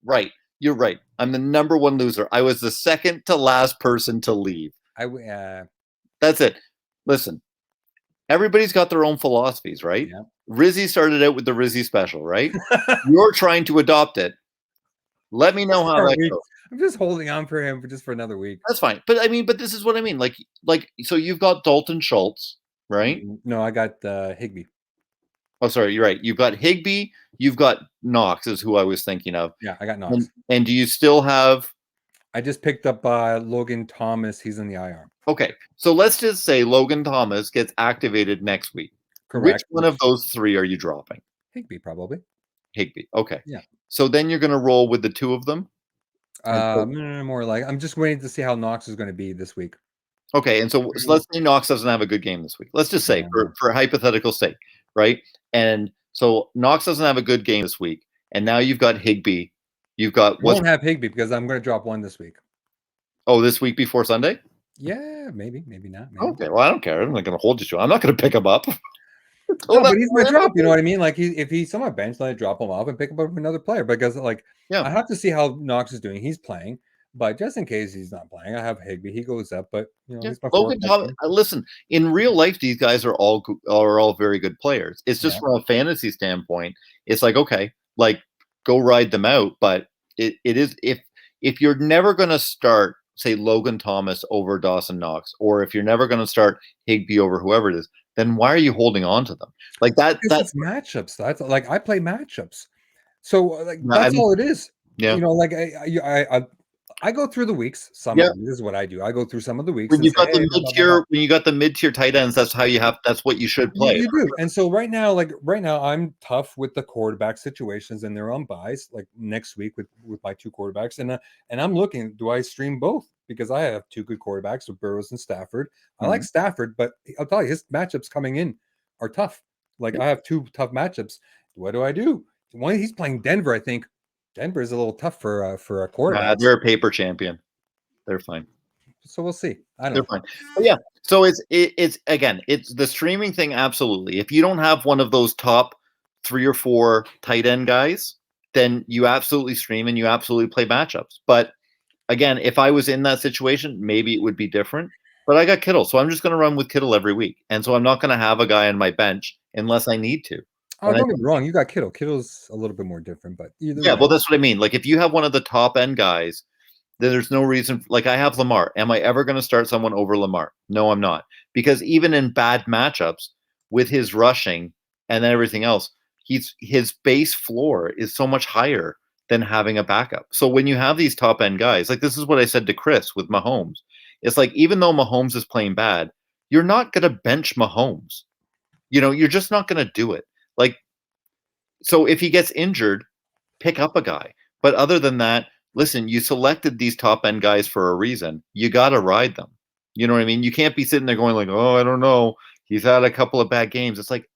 Right. You're right. I'm the number one loser. I was the second to last person to leave. That's it. Listen, everybody's got their own philosophies, right? Yeah. Rizzy started out with the Rizzy special, right? You're trying to adopt it. Let me know how that goes. I'm just holding on for him for another week. That's fine. But this is what I mean. Like, so you've got Dalton Schultz, right? No, I got Higbee. Oh, sorry, you're right. You've got Higbee. You've got Knox, is who I was thinking of. Yeah, I got Knox. And do you still have? I just picked up Logan Thomas. He's in the IR. Okay, so let's just say Logan Thomas gets activated next week. Correct. Which one of those 3 are you dropping? Higbee, probably. Higbee. Okay. Yeah. So then you're going to roll with the 2 of them? More like I'm just waiting to see how Knox is going to be this week. Okay, and so let's say Knox doesn't have a good game this week. Let's just say, for hypothetical sake, right? And so Knox doesn't have a good game this week, and now you've got Higbee. You've got won't have Higbee because I'm going to drop one this week. Oh, this week before Sunday? Yeah, maybe not. Maybe. Okay, well, I don't care. I'm not going to hold you to it. I'm not going to pick him up. No, but he's my drop. You know what I mean? Like, if he's on my bench, then I drop him off and pick him up another player because, like, I have to see how Knox is doing. He's playing, but just in case he's not playing, I have Higbee. He goes up, but you know, he's my Logan Thomas. Listen, in real life, these guys are all very good players. It's just from a fantasy standpoint, it's like, okay, like, go ride them out. But it is if you're never going to start, say, Logan Thomas over Dawson Knox, or if you're never going to start Higbee over whoever it is, then why are you holding on to them like that? That's matchups. That's like I play matchups, so like that's all it is. Yeah, you know, like I go through the weeks. This is what I do. I go through some of the weeks. When you got the mid-tier, when you got the mid-tier tight ends, that's how you have. That's what you should play. You do. And so right now, I'm tough with the quarterback situations, and they're on buys. Like next week with my 2 quarterbacks, and I'm looking. Do I stream both? Because I have 2 good quarterbacks with Burrows and Stafford. I like Stafford, but I'll tell you, his matchups coming in are tough. Like I have 2 tough matchups. What do I do? One, he's playing Denver. I think Denver is a little tough for a quarterback. They're a paper champion. They're fine. So we'll see. I don't know. Fine. But yeah. So it's again, it's the streaming thing. Absolutely. If you don't have one of those top 3 or 4 tight end guys, then you absolutely stream and you absolutely play matchups. But again, if I was in that situation, maybe it would be different. But I got Kittle, so I'm just going to run with Kittle every week. And so I'm not going to have a guy on my bench unless I need to. Oh, don't get me wrong. You got Kittle. Kittle's a little bit more different, but well, that's what I mean. Like, if you have one of the top end guys, then there's no reason. Like, I have Lamar. Am I ever going to start someone over Lamar? No, I'm not. Because even in bad matchups with his rushing and then everything else, his base floor is so much higher than having a backup. So when you have these top end guys, like this is what I said to Chris with Mahomes. It's like, even though Mahomes is playing bad, you're not going to bench Mahomes. You know, you're just not going to do it. Like, so if he gets injured, pick up a guy. But other than that, listen, you selected these top end guys for a reason. You got to ride them. You know what I mean? You can't be sitting there going like, oh, I don't know. He's had a couple of bad games. It's like,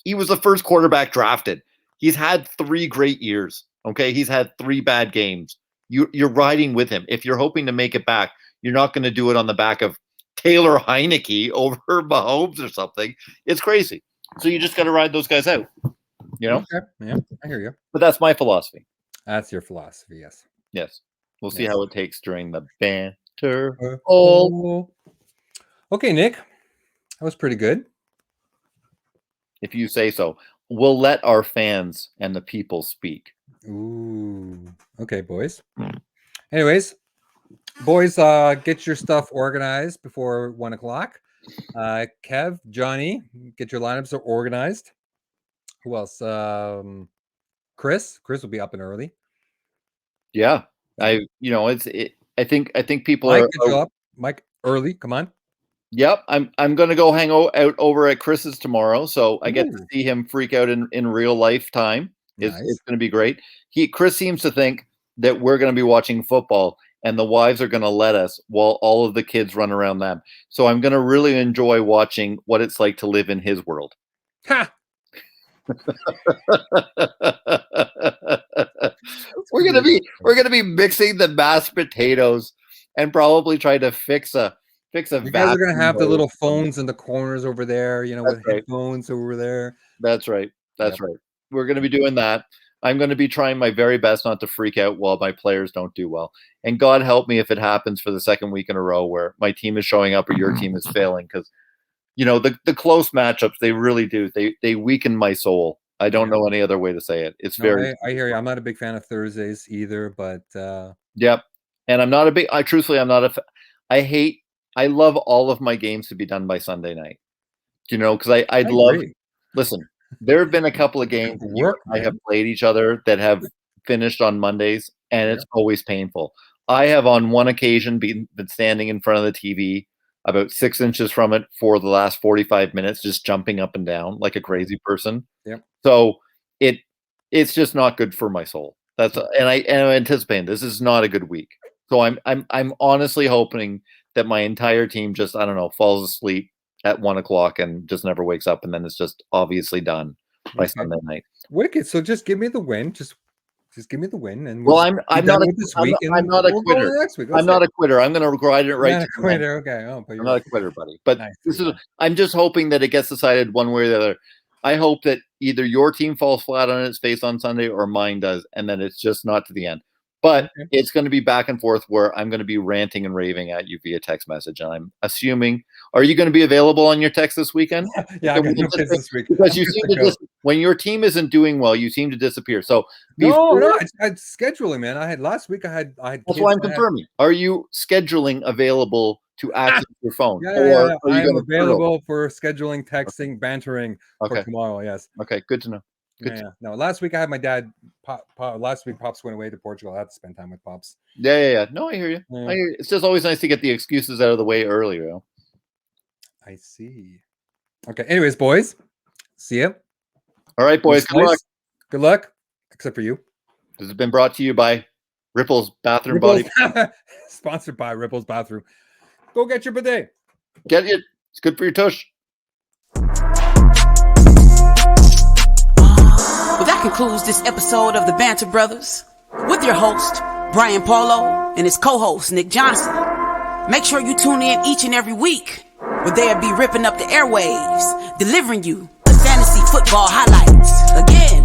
he was the first quarterback drafted. He's had 3 great years. Okay. He's had 3 bad games. You're riding with him. If you're hoping to make it back, you're not going to do it on the back of Taylor Heineke over Mahomes or something. It's crazy. So you just got to ride those guys out. You know? Okay. Yeah, I hear you. But that's my philosophy. That's your philosophy, yes. Yes. We'll see how it takes during the Banter Bowl. Okay, Nick, that was pretty good. If you say so. We'll let our fans and the people speak. Ooh. Okay, boys. Anyways, boys, get your stuff organized before 1 o'clock. Kev, Johnny, get your lineups organized. Who else? Chris will be up and early. Yeah. I think people Mike, are get you up. Mike, early. Come on. Yep, I'm gonna go hang out over at Chris's tomorrow, so I get to Ooh. see him freak out in real life time. It's Nice. gonna be great. Chris seems to think that we're gonna be watching football and the wives are gonna let us while all of the kids run around them. So I'm gonna really enjoy watching what it's like to live in his world. Ha! We're gonna be mixing the mashed potatoes and probably try to fix a You guys are vacuum gonna have the hose. little phones in the corners over there, with That's right. headphones over there. That's right. That's Yep. right. We're going to be doing that. I'm going to be trying my very best not to freak out while my players don't do well. And God help me if it happens for the second week in a row where my team is showing up or your team is failing, because the close matchups, they really do. They weaken my soul. I don't know any other way to say it. It's No, very I hear you. I'm not a big fan of Thursdays either, but Yep. And I'm not a big truthfully I'm not I love all of my games to be done by Sunday night. Because I'd I love agree. listen, there have been a couple of games that you Work, and I have man. played each other that have finished on Mondays, and it's always painful. I have on one occasion been standing in front of the TV about 6 inches from it for the last 45 minutes, just jumping up and down like a crazy person. Yep. So it's just not good for my soul. And I'm anticipating this is not a good week. So I'm honestly hoping that my entire team just, I don't know, falls asleep at 1 o'clock and just never wakes up, and then it's just obviously done by Sunday night. Wicked. So just give me the win. Just give me the win, and Well, I'm not this week. I'm not a quitter. Next week. I'm not a quitter. I'm going to ride it right. Not a quitter. Okay. Oh, but I'm not a quitter, buddy. But nice. I'm just hoping that it gets decided one way or the other. I hope that either your team falls flat on its face on Sunday or mine does, and then it's just not to the end. But it's going to be back and forth where I'm going to be ranting and raving at you via text message. And I'm assuming, are you going to be available on your text this weekend? Yeah, I got no kids this week. Because you seem to when your team isn't doing well, you seem to disappear. So no, it's scheduling, man. I had last week. I had. That's why I'm confirming. Are you scheduling available to access your phone? Yeah. I'm available for scheduling, texting, bantering for tomorrow. Yes. Okay, good to know. Yeah. No, last week I had my dad. Last week, Pops went away to Portugal. I had to spend time with Pops. Yeah. No, I hear you. I hear you. It's just always nice to get the excuses out of the way earlier. I see. Okay. Anyways, boys, see ya. All right, boys. Good luck. Good luck. Except for you. This has been brought to you by Ripple's Bathroom Body. Sponsored by Ripple's Bathroom. Go get your bidet. Get it. It's good for your tush. Well, that concludes this episode of the Banter Brothers with your host, Brian Paulo, and his co-host, Nick Johnson. Make sure you tune in each and every week where they'll be ripping up the airwaves, delivering you the fantasy football highlights. Again,